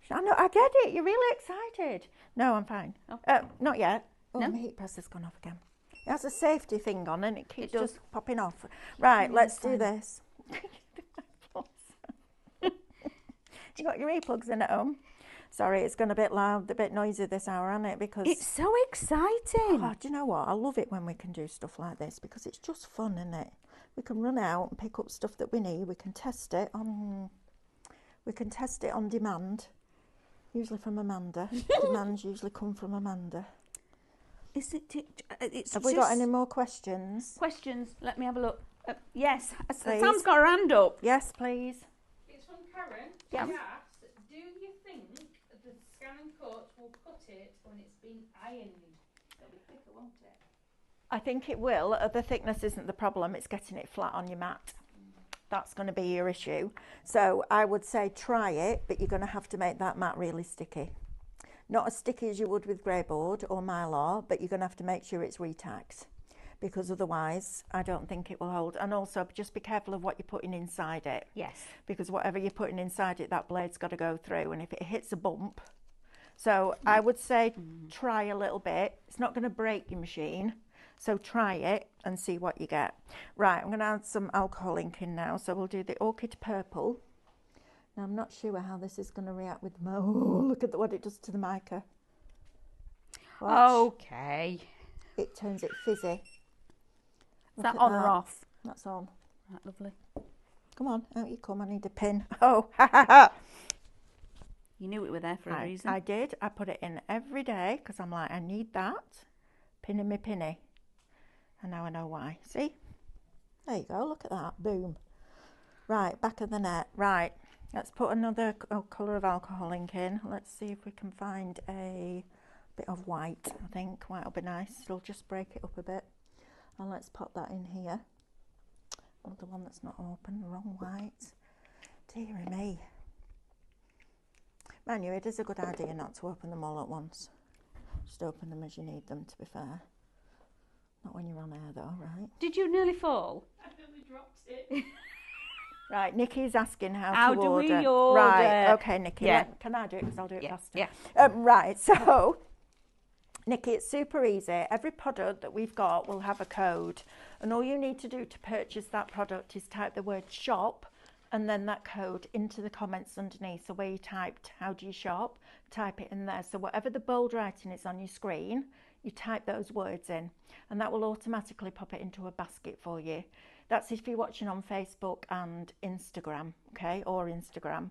[SPEAKER 2] I know. I get it. You're really excited. No, I'm fine. Oh. Not yet. Oh, no? My heat press has gone off again. It has a safety thing on and it keeps just popping off. Right, let's do this. You got your earplugs in at home? Sorry, it's gone a bit loud, a bit noisy this hour, isn't it? Because
[SPEAKER 1] it's so exciting.
[SPEAKER 2] Oh, do you know what? I love it when we can do stuff like this, because it's just fun, isn't it? We can run out and pick up stuff that we need. We can test it on. We can test it on demand. Usually from Amanda. Demands usually come from Amanda.
[SPEAKER 1] Is it? It's
[SPEAKER 2] Have we got any more questions?
[SPEAKER 1] questions? Let me have a look. Yes,
[SPEAKER 2] Please.
[SPEAKER 1] Sam's got her hand up.
[SPEAKER 2] Yes, please.
[SPEAKER 3] It's from Karen.
[SPEAKER 1] Yeah.
[SPEAKER 3] She asks, do you think the scan and cut will cut it when it's been ironed? It'll be thicker, won't it?
[SPEAKER 2] I think it will. The thickness isn't the problem. It's getting it flat on your mat. That's going to be your issue. So I would say try it, but you're going to have to make that mat really sticky. Not as sticky as you would with grey board or mylar, but you're going to have to make sure it's retacked, because otherwise I don't think it will hold. And also just be careful of what you're putting inside it.
[SPEAKER 1] Yes.
[SPEAKER 2] Because whatever you're putting inside it, that blade's got to go through, and if it hits a bump. So I would say try a little bit. It's not going to break your machine. So try it and see what you get. Right, I'm going to add some alcohol ink in now. So we'll do the Orchid Purple. Now I'm not sure how this is going to react with the look at what it does to the mica. Watch.
[SPEAKER 1] Okay.
[SPEAKER 2] It turns it fizzy.
[SPEAKER 1] Is
[SPEAKER 2] Look
[SPEAKER 1] that
[SPEAKER 2] at
[SPEAKER 1] on or off?
[SPEAKER 2] That's on.
[SPEAKER 1] Right, lovely.
[SPEAKER 2] Come on, out you come. I need a pin. Oh, ha ha ha.
[SPEAKER 1] You knew it were there for a reason.
[SPEAKER 2] I did. I put it in every day because I'm like, I need that. Pin in my pinny. And now I know why. See? There you go. Look at that. Boom. Right, back of the net. Right. Let's put another colour of alcohol ink in. Let's see if we can find a bit of white. I think white will be nice. It'll just break it up a bit. And let's pop that in here. Another one that's not open. The wrong white. Dear me. Mind you, it is a good idea not to open them all at once. Just open them as you need them, to be fair. Not when you're on air though, right?
[SPEAKER 1] Did you nearly fall?
[SPEAKER 3] I nearly dropped it.
[SPEAKER 2] Right, Nikki's asking how
[SPEAKER 1] How
[SPEAKER 2] to
[SPEAKER 1] do
[SPEAKER 2] order.
[SPEAKER 1] we order?
[SPEAKER 2] Right, okay, Nikki.
[SPEAKER 1] Yeah.
[SPEAKER 2] Can I do it? Because I'll do it faster.
[SPEAKER 1] Yeah.
[SPEAKER 2] Right, so, Nikki, it's super easy. Every product that we've got will have a code. And all you need to do to purchase that product is type the word shop and then that code into the comments underneath. So where you typed, how do you shop? Type it in there. So whatever the bold writing is on your screen, you type those words in and that will automatically pop it into a basket for you. That's if you're watching on Facebook and Instagram, okay, or Instagram.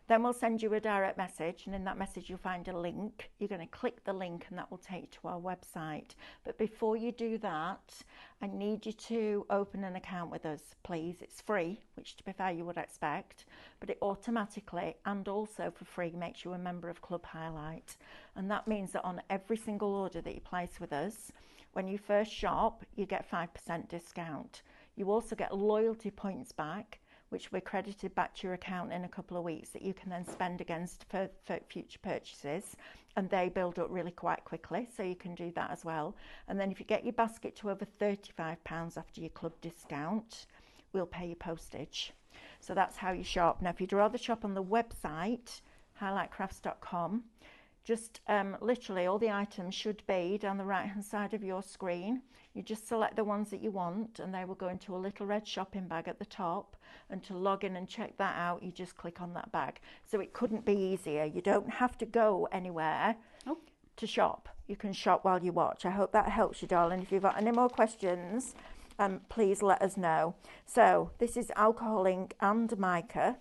[SPEAKER 2] Then we'll send you a direct message, and in that message you'll find a link. You're going to click the link and that will take you to our website. But before you do that, I need you to open an account with us, please. It's free, which to be fair you would expect, but it automatically and also for free makes you a member of Club Highlight. And that means that on every single order that you place with us, when you first shop, you get 5% discount. You also get loyalty points back, which we're credited back to your account in a couple of weeks that you can then spend against for future purchases, and they build up really quite quickly, so you can do that as well. And then if you get your basket to over £35 after your club discount, we'll pay you postage. So that's how you shop. Now if you'd rather shop on the website, highlightcrafts.com, just literally all the items should be down the right hand side of your screen. You just select the ones that you want and they will go into a little red shopping bag at the top, and to log in and check that out you just click on that bag. So it couldn't be easier. You don't have to go anywhere to shop. You can shop while you watch. I hope that helps you, darling. If you've got any more questions, please let us know. So this is alcohol ink and mica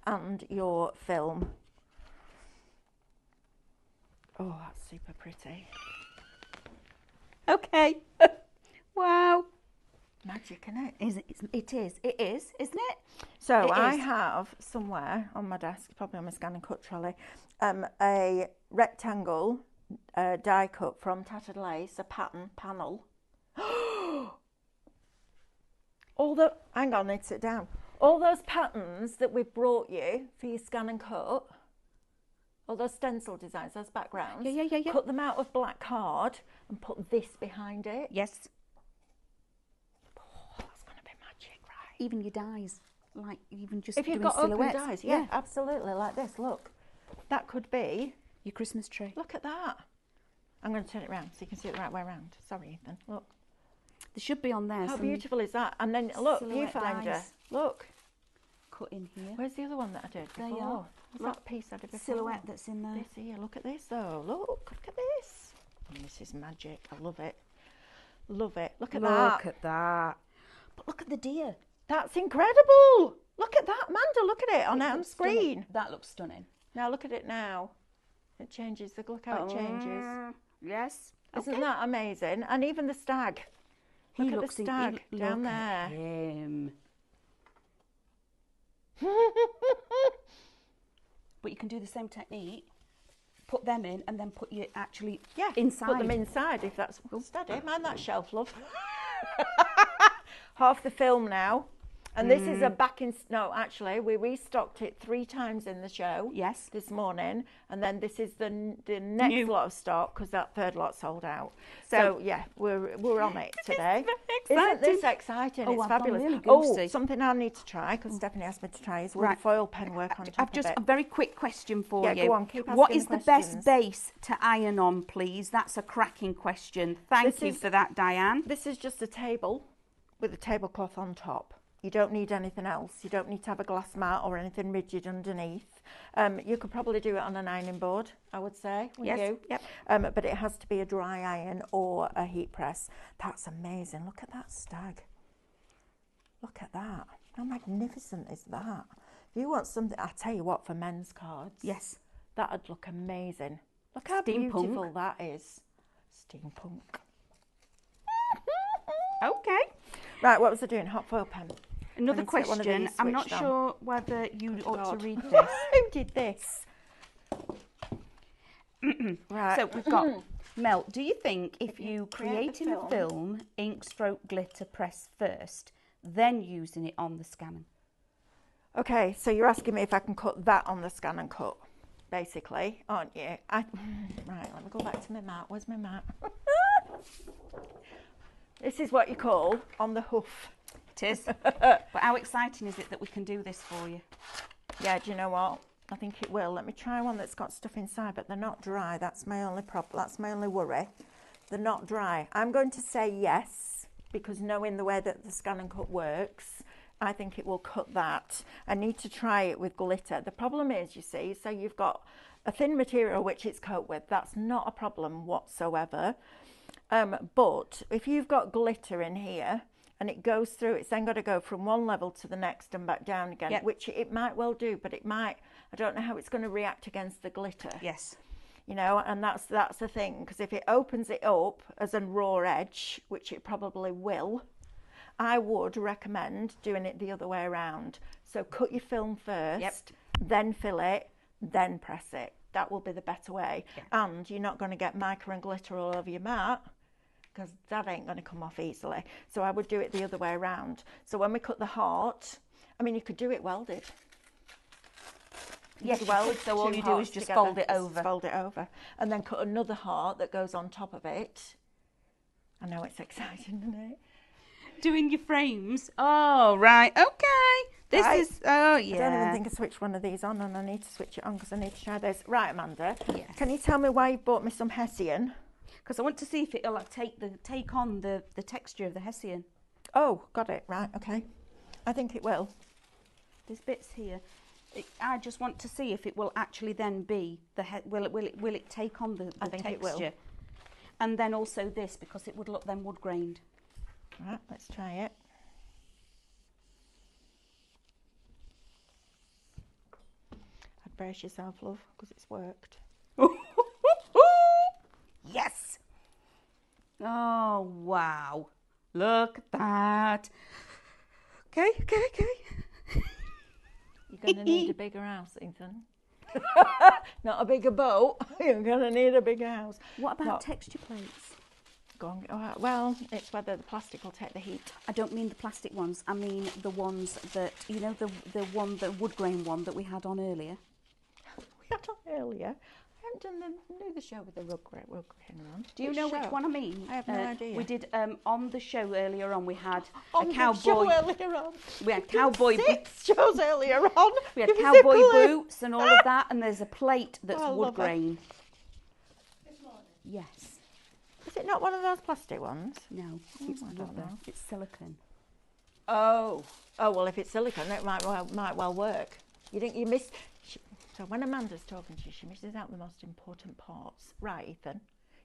[SPEAKER 2] and your film. Oh, that's super pretty.
[SPEAKER 1] Okay. Wow.
[SPEAKER 2] Magic, isn't it?
[SPEAKER 1] It is, isn't it?
[SPEAKER 2] So
[SPEAKER 1] It
[SPEAKER 2] I
[SPEAKER 1] is.
[SPEAKER 2] have somewhere on my desk, probably on my scan and cut trolley, a rectangle die cut from Tattered Lace, a pattern panel. Hang on, I need to sit down. All those patterns that we've brought you for your scan and cut, all those stencil designs, those backgrounds,
[SPEAKER 1] Yeah.
[SPEAKER 2] cut them out of black card and put this behind it.
[SPEAKER 1] Yes.
[SPEAKER 2] Oh, that's going to be magic, right?
[SPEAKER 1] Even your dies, like even just
[SPEAKER 2] If you've
[SPEAKER 1] doing
[SPEAKER 2] got open
[SPEAKER 1] silhouettes.
[SPEAKER 2] dies, yeah, absolutely, like this, look. That could be,
[SPEAKER 1] Your Christmas tree.
[SPEAKER 2] look at that. I'm going to turn it around so you can see it the right way around. Sorry, Ethan, look.
[SPEAKER 1] There should be on there
[SPEAKER 2] How
[SPEAKER 1] some
[SPEAKER 2] beautiful is that? And then, look,
[SPEAKER 1] silhouette
[SPEAKER 2] viewfinder,
[SPEAKER 1] dies.
[SPEAKER 2] look.
[SPEAKER 1] cut in here.
[SPEAKER 2] Where's the other one that I did
[SPEAKER 1] There
[SPEAKER 2] before?
[SPEAKER 1] you are.
[SPEAKER 2] What's that piece I did before?
[SPEAKER 1] Silhouette that's in there.
[SPEAKER 2] This here, look at this though. Look at this. Oh, this is magic. I love it. Love it. Look at that.
[SPEAKER 1] Look at that. But look at the deer.
[SPEAKER 2] That's incredible. Look at that, Amanda. Look at it on
[SPEAKER 1] It
[SPEAKER 2] the
[SPEAKER 1] looks
[SPEAKER 2] screen.
[SPEAKER 1] stunning. That looks stunning.
[SPEAKER 2] Now look at it now. It changes. Look how it changes.
[SPEAKER 1] Yes.
[SPEAKER 2] Isn't that amazing? And even the stag. Look at the stag down
[SPEAKER 1] look
[SPEAKER 2] there.
[SPEAKER 1] At him. But you can do the same technique. Put them in and then put you actually inside.
[SPEAKER 2] Put them inside if that's steady. Mind that shelf, love. Half the film now. And this is a no, actually, we restocked it 3 times in the show.
[SPEAKER 1] Yes.
[SPEAKER 2] This morning. And then this is the next lot of stock because that third lot sold out. So yeah, we're on it today. Isn't this exciting? It's fabulous. Really something I need to try because Stephanie asked me to try is foil pen work on top
[SPEAKER 1] I've just
[SPEAKER 2] of it.
[SPEAKER 1] a very quick question for you.
[SPEAKER 2] Go on, keep asking
[SPEAKER 1] what is the
[SPEAKER 2] questions.
[SPEAKER 1] best base to iron on, please? That's a cracking question. Thank you for that, Diane.
[SPEAKER 2] This is just a table with a tablecloth on top. You don't need anything else. You don't need to have a glass mat or anything rigid underneath. You could probably do it on an ironing board, I would say, wouldn't you?
[SPEAKER 1] Yep.
[SPEAKER 2] But it has to be a dry iron or a heat press. That's amazing. Look at that stag. Look at that. How magnificent is that? If you want something, I tell you what, for men's cards,
[SPEAKER 1] yes,
[SPEAKER 2] that'd look amazing. Look how
[SPEAKER 1] Steampunk.
[SPEAKER 2] beautiful that is. Steampunk.
[SPEAKER 1] Okay.
[SPEAKER 2] Right, what was I doing? Hot foil pen.
[SPEAKER 1] Another question. I'm not sure whether you ought to read this.
[SPEAKER 2] Who did this? Right.
[SPEAKER 1] So we've got Mel. Do you think if you create in a film ink stroke glitter press first, then using it on the scanner?
[SPEAKER 2] Okay, so you're asking me if I can cut that on the scan and cut, basically, aren't you? Right, let me go back to my mat. Where's my mat? This is what you call on the hoof.
[SPEAKER 1] It is. But how exciting is it that we can do this for you?
[SPEAKER 2] Yeah, do you know what? I think it will. Let me try one that's got stuff inside, but they're not dry. That's my only problem. That's my only worry. They're not dry. I'm going to say yes, because knowing the way that the scan and cut works, I think it will cut that. I need to try it with glitter. The problem is, you see, so you've got a thin material which it's coated with. That's not a problem whatsoever. But if you've got glitter in here and it goes through, it's then got to go from one level to the next and back down again, which it might well do, but it might, I don't know how it's going to react against the glitter.
[SPEAKER 1] Yes.
[SPEAKER 2] You know, and that's the thing, because if it opens it up as a raw edge, which it probably will, I would recommend doing it the other way around. So cut your film first, then fill it, then press it. That will be the better way. Yeah. And you're not going to get mica and glitter all over your mat, because that ain't going to come off easily. So I would do it the other way around. So when we cut the heart, I mean, you could do it welded.
[SPEAKER 1] Yes, so all you do is just fold it over.
[SPEAKER 2] Fold it over. And then cut another heart that goes on top of it. I know it's exciting, isn't it?
[SPEAKER 1] Doing your frames. Oh, right. Okay. This is, oh, yeah.
[SPEAKER 2] I don't even think I switched one of these on, and I need to switch it on because I need to try this. Right, Amanda.
[SPEAKER 1] Yes.
[SPEAKER 2] Can you tell me why you bought me some Hessian?
[SPEAKER 1] Because I want to see if it'll take on the texture of the Hessian.
[SPEAKER 2] Oh, got it. Right, okay. I think it will.
[SPEAKER 1] There's bits here. I just want to see if it will actually then be will it take on the
[SPEAKER 2] I think
[SPEAKER 1] texture.
[SPEAKER 2] It will.
[SPEAKER 1] And then also this, because it would look then wood grained.
[SPEAKER 2] Right, let's try it. I'd brace yourself, love, because it's worked.
[SPEAKER 1] Yes. Oh, wow. Look at that. Okay.
[SPEAKER 2] You're going to need a bigger house, Ethan. Not a bigger boat. You're going to need a bigger house.
[SPEAKER 1] What about texture plates?
[SPEAKER 2] Go on. Well, it's whether the plastic will take the heat.
[SPEAKER 1] I don't mean the plastic ones. I mean the ones that, you know, the wood grain one that we had on earlier.
[SPEAKER 2] We had on earlier? I haven't done the show with the wood grain on.
[SPEAKER 1] Do you know which one I mean?
[SPEAKER 2] I have no idea.
[SPEAKER 1] We did on the show earlier on. We had
[SPEAKER 2] on
[SPEAKER 1] a cowboy.
[SPEAKER 2] The show earlier on.
[SPEAKER 1] We had cowboy.
[SPEAKER 2] 6 shows earlier on.
[SPEAKER 1] We had cowboy boots and all of that, and there's a plate that's wood grain.
[SPEAKER 3] This morning?
[SPEAKER 1] Yes.
[SPEAKER 2] Is it not one of those plastic ones?
[SPEAKER 1] No, it's rubber. It's silicone.
[SPEAKER 2] Oh, well, if it's silicone, it might well work. You think you missed? So when Amanda's talking to you, she misses out the most important parts. Right, Ethan?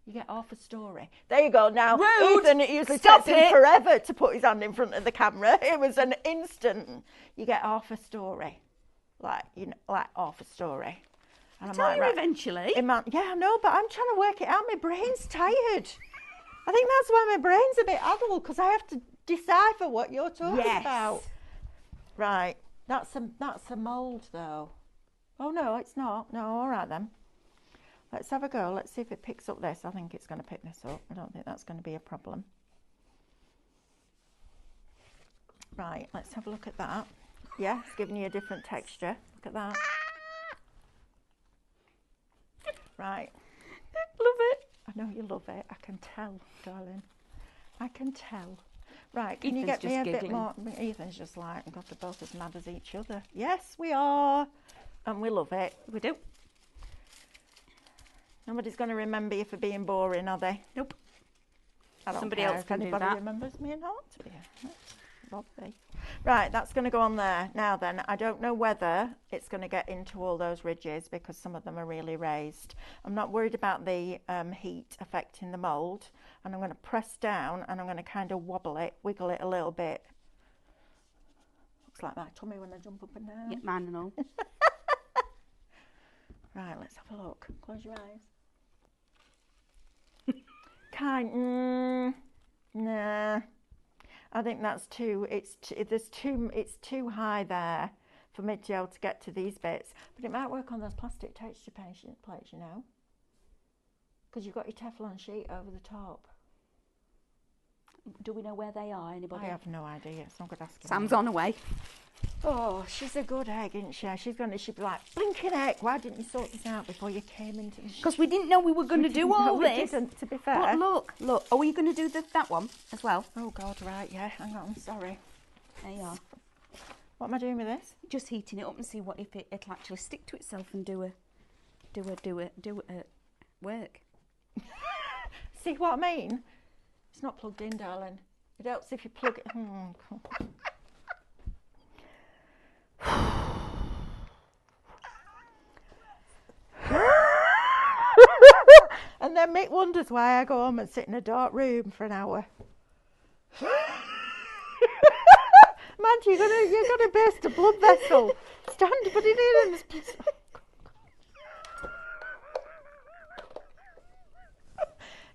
[SPEAKER 2] You get half a story. There you go. Now,
[SPEAKER 1] Rude.
[SPEAKER 2] Ethan, it usually takes him forever to put his hand in front of the camera. It was an instant. You get half a story, like half a story. And I'm
[SPEAKER 1] Tell
[SPEAKER 2] like,
[SPEAKER 1] you
[SPEAKER 2] right,
[SPEAKER 1] eventually.
[SPEAKER 2] yeah, I know, but I'm trying to work it out. My brain's tired. I think that's why my brain's a bit addled, because I have to decipher what you're talking about. Right, that's a mould though. Oh no, it's not. No, all right then. Let's have a go. Let's see if it picks up this. I think it's going to pick this up. I don't think that's going to be a problem. Right, let's have a look at that. Yeah, it's giving you a different texture. Look at that. Right.
[SPEAKER 1] Love it.
[SPEAKER 2] I know you love it. I can tell, darling. I can tell. Right, can you
[SPEAKER 1] Ethan's
[SPEAKER 2] get me a
[SPEAKER 1] just
[SPEAKER 2] bit more? Ethan's just like, God, they're both as mad as each other. Yes, we are. And we love it.
[SPEAKER 1] We do.
[SPEAKER 2] Nobody's going to remember you for being boring, are they?
[SPEAKER 1] Nope.
[SPEAKER 2] I don't
[SPEAKER 1] Somebody
[SPEAKER 2] care
[SPEAKER 1] else
[SPEAKER 2] if
[SPEAKER 1] can do
[SPEAKER 2] anybody
[SPEAKER 1] that.
[SPEAKER 2] remembers me or not. Yeah. Lovely. Right, that's going to go on there. Now then, I don't know whether it's going to get into all those ridges because some of them are really raised. I'm not worried about the heat affecting the mould, and I'm going to press down and I'm going to kind of wiggle it a little bit. Looks like my tummy when I jump up and down.
[SPEAKER 1] Yeah, mine and all.
[SPEAKER 2] Right, let's have a look. Close your eyes. Nah. I think that's it's too high there for me to be able to get to these bits. But it might work on those plastic texture plates, you know, because you've got your Teflon sheet over the top.
[SPEAKER 1] Do we know where they are? Anybody?
[SPEAKER 2] I have no idea. It's not good asking.
[SPEAKER 1] Sam's on her way.
[SPEAKER 2] Oh, she's a good egg, isn't she? She'd be like, blinking egg, why didn't you sort this out before you came into the
[SPEAKER 1] Because we didn't know we were going to do all
[SPEAKER 2] we
[SPEAKER 1] this.
[SPEAKER 2] didn't, to be fair.
[SPEAKER 1] But look. Are we going to do that one as well?
[SPEAKER 2] Oh God, right, yeah. Hang on, sorry.
[SPEAKER 1] There you are.
[SPEAKER 2] What am I doing with this?
[SPEAKER 1] Just heating it up and see what if it'll actually stick to itself and do it work.
[SPEAKER 2] See what I mean? It's not plugged in, darling. It helps if you plug it. And then Mick wonders why I go home and sit in a dark room for an hour. Man, you're gonna burst a blood vessel. Stand, put it in and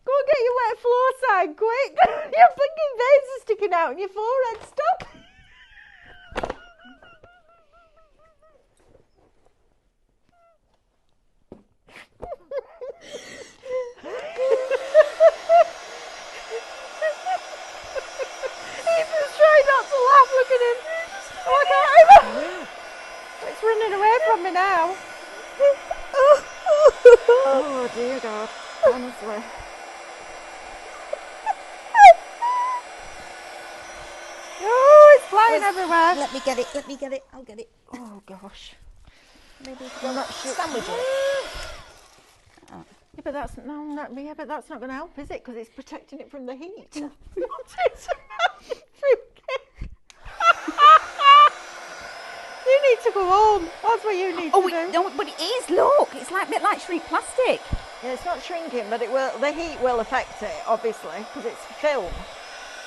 [SPEAKER 2] go and get your wet floor sign, quick. Your fucking veins are sticking out in your forehead. Stop. Ethan's trying not to laugh. Look at him. Oh, I can't even. It's running away from me now. Oh dear God, honestly. Oh, it's flying everywhere.
[SPEAKER 1] Let me get it. I'll get it.
[SPEAKER 2] Oh gosh.
[SPEAKER 1] Maybe we
[SPEAKER 2] You're
[SPEAKER 1] can
[SPEAKER 2] not
[SPEAKER 1] sandwich it.
[SPEAKER 2] Yeah, but that's not going to help, is it? Because it's protecting it from the heat. You need to go home. That's what you need to do.
[SPEAKER 1] No, but it is. Look, it's like a bit like shrink plastic.
[SPEAKER 2] Yeah, it's not shrinking, but the heat will affect it, obviously, because it's film.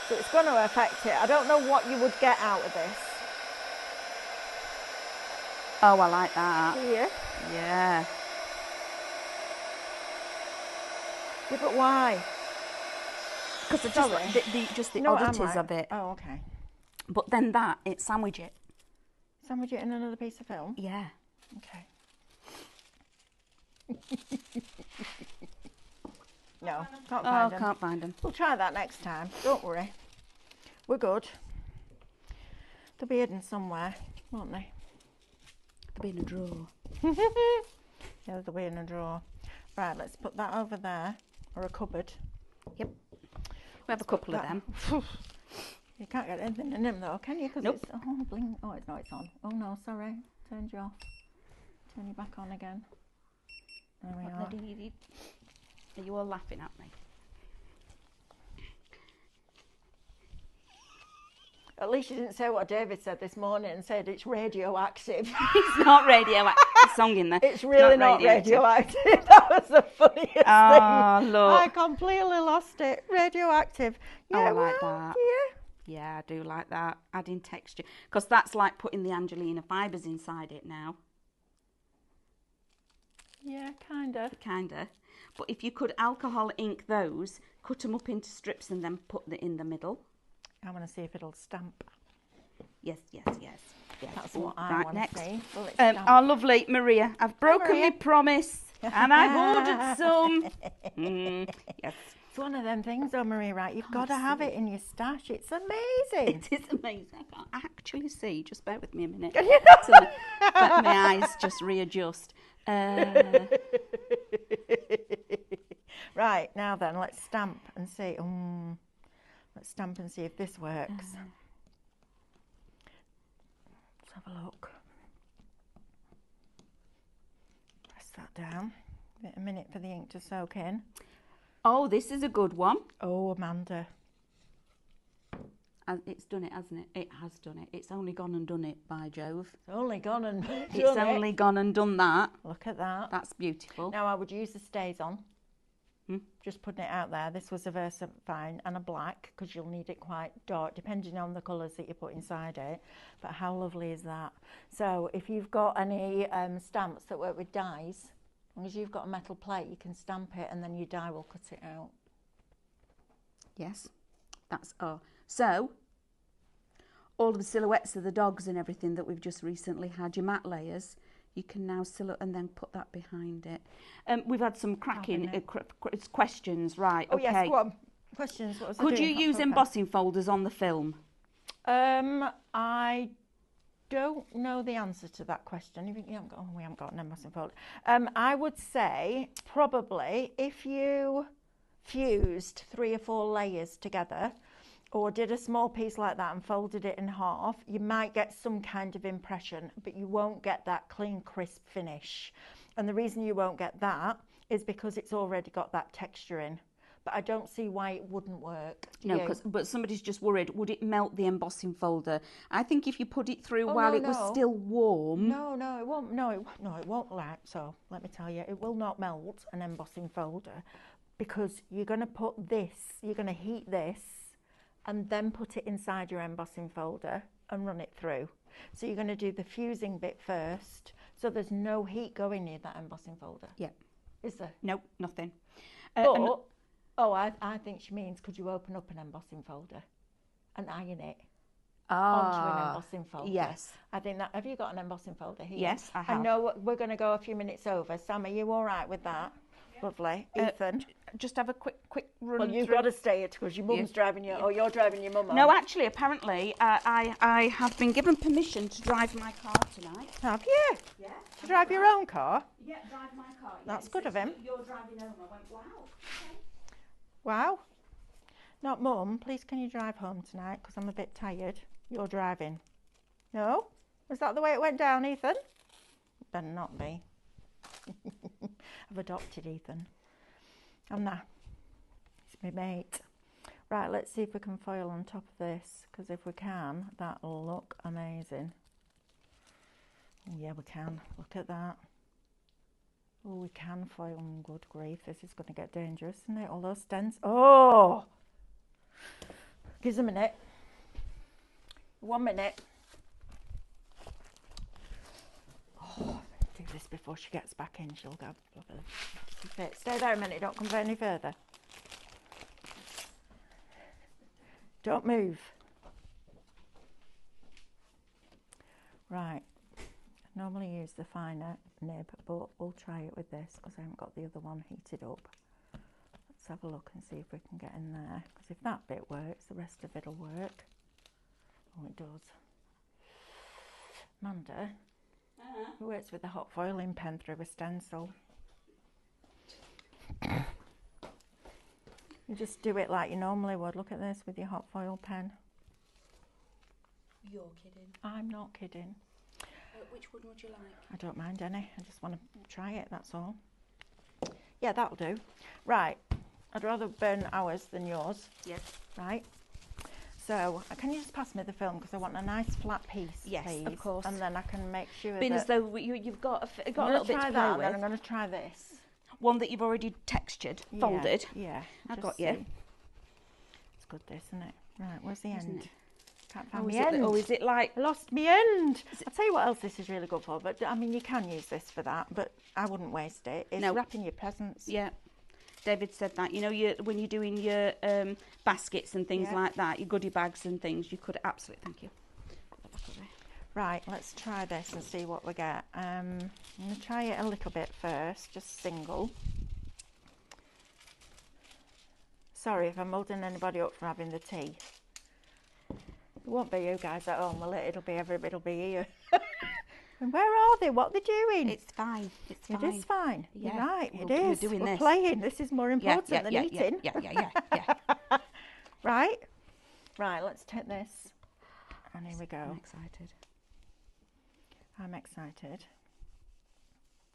[SPEAKER 2] So it's going to affect it. I don't know what you would get out of this.
[SPEAKER 1] Oh, I like that.
[SPEAKER 2] Do you?
[SPEAKER 1] Yeah.
[SPEAKER 2] Yeah, but why?
[SPEAKER 1] Because it's just the
[SPEAKER 2] No,
[SPEAKER 1] oddities of it.
[SPEAKER 2] Oh, okay.
[SPEAKER 1] But then sandwich it.
[SPEAKER 2] Sandwich it in another piece of film?
[SPEAKER 1] Yeah.
[SPEAKER 2] Okay. No, can't find them.
[SPEAKER 1] Can't find them.
[SPEAKER 2] We'll try that next time. Don't worry. We're good. They'll be hidden somewhere, won't they?
[SPEAKER 1] They'll be in a drawer.
[SPEAKER 2] Yeah, they'll be in a drawer. Right, let's put that over there, or a cupboard.
[SPEAKER 1] Yep. We have a couple of them.
[SPEAKER 2] You can't get anything in them though, can you? Because
[SPEAKER 1] Nope.
[SPEAKER 2] it's bling. Oh, it's on. Oh no, sorry. Turned you off. Turn you back on again. There we are.
[SPEAKER 1] Are you all laughing at me?
[SPEAKER 2] At least you didn't say what David said this morning and said it's radioactive.
[SPEAKER 1] It's not radioactive. There's a song in there.
[SPEAKER 2] It's really not radioactive. That was the funniest thing.
[SPEAKER 1] Oh, look.
[SPEAKER 2] I completely lost it. Radioactive. Yeah,
[SPEAKER 1] I like that.
[SPEAKER 2] Yeah.
[SPEAKER 1] Yeah, I do like that. Adding texture. Because that's like putting the Angelina fibres inside it now.
[SPEAKER 2] Yeah, kind of.
[SPEAKER 1] Kinda. But if you could alcohol ink those, cut them up into strips and then put them in the middle.
[SPEAKER 2] I want to see if it'll stamp.
[SPEAKER 1] Yes, yes, yes. Yes.
[SPEAKER 2] That's what I want to see. Will it
[SPEAKER 1] Our
[SPEAKER 2] stamp?
[SPEAKER 1] lovely Maria, I've broken
[SPEAKER 2] Maria.
[SPEAKER 1] my promise and I've ordered some. Yes.
[SPEAKER 2] It's one of them things, though, Maria, right? You've got to have it in your stash. It's amazing.
[SPEAKER 1] It is amazing. I can't actually see. Just bear with me a minute. But my eyes just readjust.
[SPEAKER 2] Right, now then, let's stamp and see. Let's stamp and see if this works. Let's have a look. Press that down. Give it a minute for the ink to soak in.
[SPEAKER 1] Oh, this is a good one.
[SPEAKER 2] Oh, Amanda.
[SPEAKER 1] It's done it, hasn't it? It has done it. It's only gone and done it, by Jove.
[SPEAKER 2] It's only gone and done
[SPEAKER 1] It's only gone and done that.
[SPEAKER 2] Look at that.
[SPEAKER 1] That's beautiful.
[SPEAKER 2] Now I would use the stays on. Just putting it out there. This was a VersaFine and a black because you'll need it quite dark depending on the colours that you put inside it. But how lovely is that? So if you've got any stamps that work with dyes, as long as you've got a metal plate, you can stamp it and then your dye will cut it out.
[SPEAKER 1] Yes. That's so all of the silhouettes of the dogs and everything that we've just recently had, your matte layers, you can now silhouette and then put that behind it. We've had some cracking questions, right?
[SPEAKER 2] Oh,
[SPEAKER 1] okay.
[SPEAKER 2] yes, go on. Questions. What was I
[SPEAKER 1] Could
[SPEAKER 2] doing?
[SPEAKER 1] you use embossing folders on the film?
[SPEAKER 2] I don't know the answer to that question. We haven't got an embossing folder. I would say probably if you fused 3 or 4 layers together or did a small piece like that and folded it in half, you might get some kind of impression, but you won't get that clean, crisp finish. And the reason you won't get that is because it's already got that texture in. But I don't see why it wouldn't work.
[SPEAKER 1] No, but somebody's just worried, would it melt the embossing folder? I think if you put it through while it was still warm...
[SPEAKER 2] No, it won't. No, it won't. Like, so let me tell you, it will not melt an embossing folder because you're going to put this, you're going to heat this and then put it inside your embossing folder and run it through. So you're going to do the fusing bit first, so there's no heat going near that embossing folder.
[SPEAKER 1] Yeah.
[SPEAKER 2] Is there?
[SPEAKER 1] Nope, nothing.
[SPEAKER 2] I think she means could you open up an embossing folder and iron it onto an embossing folder?
[SPEAKER 1] Yes.
[SPEAKER 2] I think that. Have you got an embossing folder here?
[SPEAKER 1] Yes, I have.
[SPEAKER 2] I know we're going to go a few minutes over. Sam, are you all right with that? Yeah. Lovely. Ethan?
[SPEAKER 1] Just have a quick run.
[SPEAKER 2] Well, you've got to stay it because your mum's driving you, or you're driving your mum.
[SPEAKER 1] No, actually, apparently, I have been given permission to drive my car tonight.
[SPEAKER 2] Have you?
[SPEAKER 1] Yeah.
[SPEAKER 2] To drive your own car?
[SPEAKER 1] Yeah, drive my car.
[SPEAKER 2] That's good of him.
[SPEAKER 1] You're driving home. I went, wow. Okay.
[SPEAKER 2] Wow. Not Mum, please can you drive home tonight because I'm a bit tired. You're driving. No? Was that the way it went down, Ethan? Better not be. I've adopted Ethan. I'm not. He's my mate. Right, let's see if we can foil on top of this because if we can, that'll look amazing. Oh, yeah, we can. Look at that. Oh, we can foil. Good grief, this is going to get dangerous, isn't it? All those stems. Oh! Give us a minute. 1 minute. Oh, do this before she gets back in. She'll go. Stay there a minute. Don't come any further. Don't move. Right. I normally use the finer nib, but we'll try it with this because I haven't got the other one heated up. Let's have a look and see if we can get in there, because if that bit works, the rest of it'll work. Oh, it does. Amanda, who works with the hot foiling pen through a stencil? You just do it like you normally would. Look at this with your hot foil pen.
[SPEAKER 1] You're kidding.
[SPEAKER 2] I'm not kidding.
[SPEAKER 1] Which one would you like?
[SPEAKER 2] I don't mind any. I just want to try it, that's all. Yeah, that'll do. Right. I'd rather burn ours than yours.
[SPEAKER 1] Yes.
[SPEAKER 2] Right. So, can you just pass me the film because I want a nice flat piece,
[SPEAKER 1] yes,
[SPEAKER 2] please.
[SPEAKER 1] Of course.
[SPEAKER 2] And then I can make sure
[SPEAKER 1] Being
[SPEAKER 2] that...
[SPEAKER 1] as though you've got a little bit to play
[SPEAKER 2] that,
[SPEAKER 1] with.
[SPEAKER 2] Then I'm going to try this.
[SPEAKER 1] One that you've already textured, folded.
[SPEAKER 2] Yeah.
[SPEAKER 1] I got you.
[SPEAKER 2] It's good this, isn't it? Right, where's the end? Can't find
[SPEAKER 1] Oh,
[SPEAKER 2] my
[SPEAKER 1] is it,
[SPEAKER 2] end.
[SPEAKER 1] oh, is it like...
[SPEAKER 2] I lost my end. I'll tell you what else this is really good for, but I mean, you can use this for that, but I wouldn't waste it. It's
[SPEAKER 1] No.
[SPEAKER 2] wrapping your presents.
[SPEAKER 1] Yeah. David said that, you know, when you're doing your baskets and things like that, your goodie bags and things, you could absolutely, thank you.
[SPEAKER 2] Right, let's try this and see what we get. I'm going to try it a little bit first, just single. Sorry if I'm holding anybody up for having the tea. It won't be you guys at home, will it? It'll be here. And where are they? What are they doing?
[SPEAKER 1] It's fine. It's fine.
[SPEAKER 2] It is fine.
[SPEAKER 1] Yeah.
[SPEAKER 2] You're right, it
[SPEAKER 1] We're
[SPEAKER 2] is.
[SPEAKER 1] doing
[SPEAKER 2] We're
[SPEAKER 1] this.
[SPEAKER 2] playing. This is more important than eating.
[SPEAKER 1] Yeah.
[SPEAKER 2] Right? Right, let's take this. And here we go.
[SPEAKER 1] I'm excited.
[SPEAKER 2] I'm excited.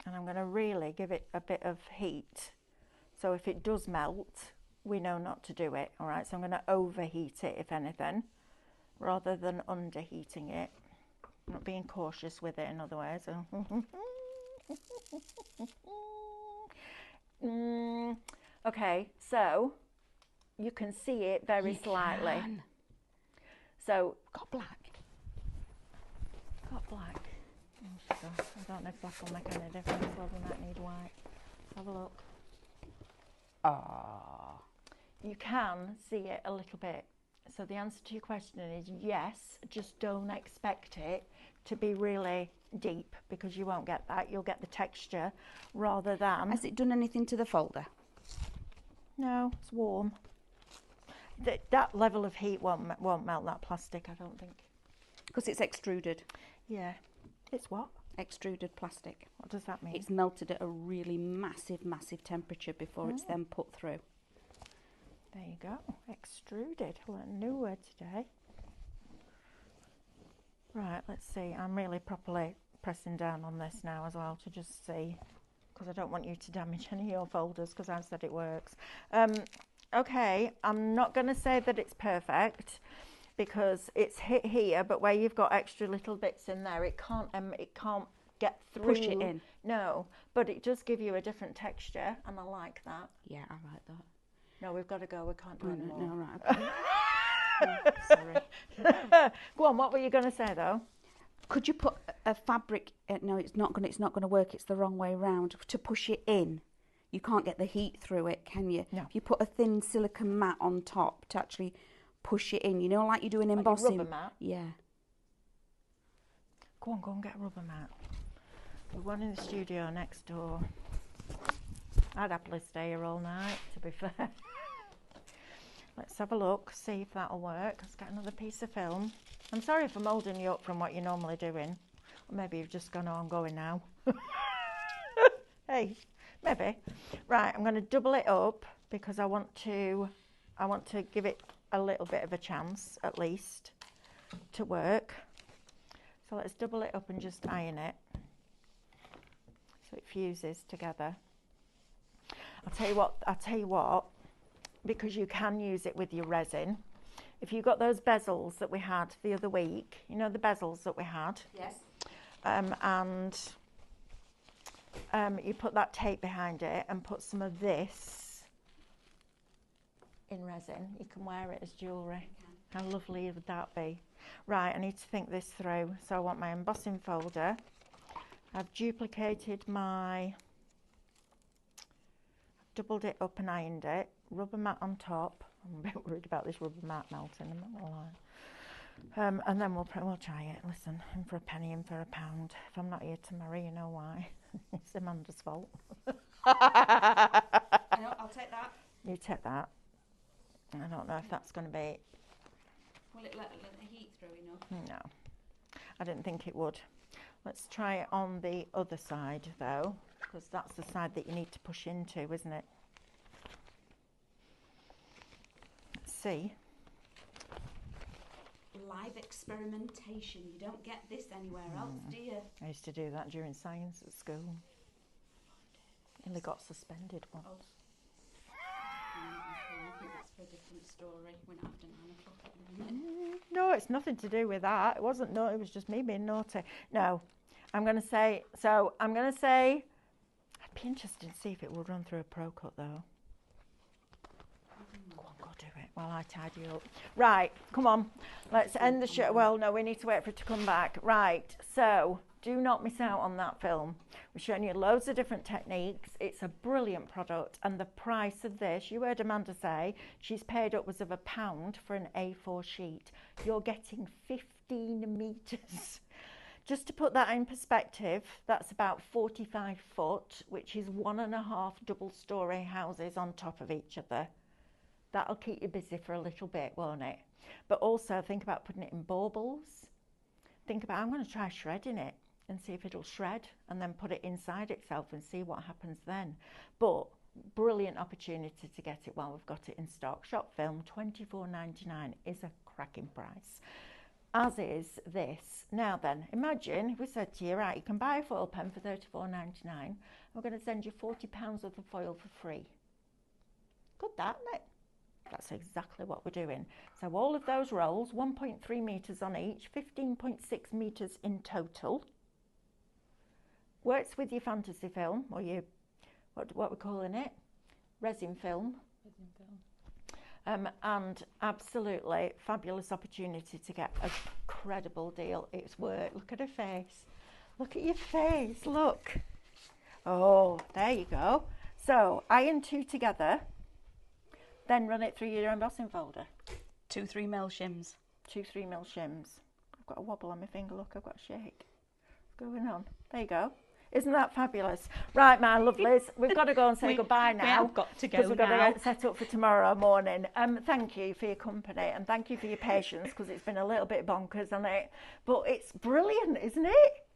[SPEAKER 2] And I'm going to really give it a bit of heat. So if it does melt, we know not to do it. All right, so I'm going to overheat it, if anything, rather than underheating it. I'm not being cautious with it, in other words. Okay, so you can see it very slightly. So,
[SPEAKER 1] got black.
[SPEAKER 2] Got black. Oh, I don't know if black will make any difference. Well, we might need white. Have a look.
[SPEAKER 1] Ah.
[SPEAKER 2] You can see it a little bit. So the answer to your question is yes, just don't expect it to be really deep because you won't get that. You'll get the texture rather than...
[SPEAKER 1] Has it done anything to the folder?
[SPEAKER 2] No, it's warm. That level of heat won't melt that plastic, I don't think.
[SPEAKER 1] Because it's extruded.
[SPEAKER 2] Yeah. It's what?
[SPEAKER 1] Extruded plastic.
[SPEAKER 2] What does that mean?
[SPEAKER 1] It's melted at a really massive temperature before it's then put through.
[SPEAKER 2] There you go. Extruded. I learned a new word today. Right, let's see. I'm really properly pressing down on this now as well to just see, because I don't want you to damage any of your folders because I said it works. Okay, I'm not going to say that it's perfect because it's hit here, but where you've got extra little bits in there, it can't get through.
[SPEAKER 1] Push it in.
[SPEAKER 2] No, but it does give you a different texture, and I like that.
[SPEAKER 1] Yeah, I like that.
[SPEAKER 2] No, we've got to go. We can't do any more.
[SPEAKER 1] No, right. Okay. Sorry.
[SPEAKER 2] Go on. What were you going to say though?
[SPEAKER 1] Could you put a fabric? No, it's not going to work. It's the wrong way round. To push it in, you can't get the heat through it, can you?
[SPEAKER 2] No.
[SPEAKER 1] If you put a thin silicone mat on top to actually push it in, you know, like you do in embossing.
[SPEAKER 2] Like a rubber mat?
[SPEAKER 1] Yeah.
[SPEAKER 2] Go on, get a rubber mat. We've one in the studio next door. I'd happily stay here all night, to be fair. Let's have a look, see if that'll work. Let's get another piece of film. I'm sorry if I'm holding you up from what you're normally doing. Or maybe you've just gone, oh, I'm going now. Hey, maybe. Right, I'm going to double it up because I want to give it a little bit of a chance, at least, to work. So let's double it up and just iron it so it fuses together. I'll tell you what, because you can use it with your resin. If you've got those bezels that we had the other week, you know the bezels that we had?
[SPEAKER 1] Yes.
[SPEAKER 2] And you put that tape behind it and put some of this in resin. You can wear it as jewellery. How lovely would that be? Right, I need to think this through. So I want my embossing folder. I've duplicated doubled it up and ironed it. Rubber mat on top. I'm a bit worried about this rubber mat melting, I'm not gonna lie. And then we'll try it. Listen, in for a penny, in for a pound. If I'm not here to marry, you know why. It's Amanda's fault.
[SPEAKER 1] I'll take that.
[SPEAKER 2] You take that. I don't know if that's going to be...
[SPEAKER 1] Will it let the heat through enough?
[SPEAKER 2] No, I didn't think it would. Let's try it on the other side though, because that's the side that you need to push into, isn't it? Let's see.
[SPEAKER 1] Live experimentation. You don't get this anywhere else, do you?
[SPEAKER 2] I used to do that during science at school. Nearly got suspended once.
[SPEAKER 1] I think that's for a different story. We're not after 9 o'clock at the minute.
[SPEAKER 2] No, it's nothing to do with that. It wasn't naughty, it was just me being naughty. No, I'm going to say, I'd be interested to see if it will run through a Pro Cut though. Go on, go do it. while I tidy up. Right, come on, let's end the show. Well, no, we need to wait for it to come back. Right, so do not miss out on that film. We're showing you loads of different techniques. It's a brilliant product, and the price of this, you heard Amanda say, she's paid upwards of £1 for an A4 sheet. You're getting 15 metres. Just to put that in perspective, that's about 45 foot, which is 1.5 double-storey houses on top of each other. That'll keep you busy for a little bit, won't it? But also think about putting it in baubles. Think about, I'm going to try shredding it and see if it'll shred, and then put it inside itself and see what happens then. But brilliant opportunity to get it while we've got it in stock. Shop film, £24.99 is a cracking price, as is this. Now then, imagine if we said to you, right, you can buy a foil pen for £34.99. We're going to send you £40 worth of foil for free. Good that, isn't it? That's exactly what we're doing. So all of those rolls, 1.3 metres on each, 15.6 metres in total. Works with your fantasy film, or your, what we're calling it, resin film.
[SPEAKER 3] Resin film.
[SPEAKER 2] And absolutely fabulous opportunity to get a credible deal. It's work. Look at her face. Look at your face. Look. Oh, there you go. So iron 2 together, then run it through your embossing folder.
[SPEAKER 1] 2 3mm shims.
[SPEAKER 2] 2 3mm shims. I've got a wobble on my finger. Look, I've got a shake. What's going on? There you go. Isn't that fabulous? Right, my lovelies, we've got to go and say goodbye now.
[SPEAKER 1] We have got to go
[SPEAKER 2] because we've got
[SPEAKER 1] now.
[SPEAKER 2] to get set up for tomorrow morning. Thank you for your company, and thank you for your patience, because it's been a little bit bonkers, hasn't it? But it's brilliant, isn't it?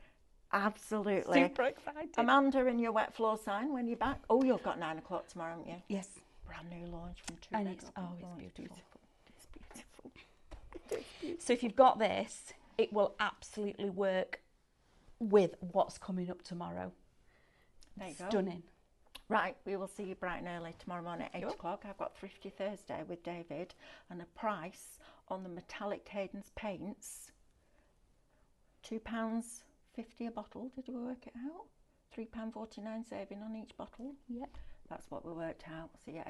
[SPEAKER 2] Absolutely.
[SPEAKER 1] Super excited.
[SPEAKER 2] Amanda, and your wet floor sign when you're back. Oh, you've got 9 o'clock tomorrow, haven't you?
[SPEAKER 1] Yes.
[SPEAKER 2] Brand new launch from Two.
[SPEAKER 1] And
[SPEAKER 2] Red
[SPEAKER 1] it's,
[SPEAKER 2] Robin
[SPEAKER 1] oh, it's
[SPEAKER 2] launch.
[SPEAKER 1] beautiful.
[SPEAKER 2] It's beautiful. It's beautiful.
[SPEAKER 1] So if you've got this, it will absolutely work with what's coming up tomorrow.
[SPEAKER 2] There you go.
[SPEAKER 1] Stunning.
[SPEAKER 2] Right, we will see you bright and early tomorrow morning at 8 o'clock. I've got Thrifty Thursday with David, and a price on the metallic Cadence paints, £2.50 a bottle. Did we work it out? £3.49 saving on each bottle.
[SPEAKER 1] Yep.
[SPEAKER 2] That's what we worked out. See you at 8.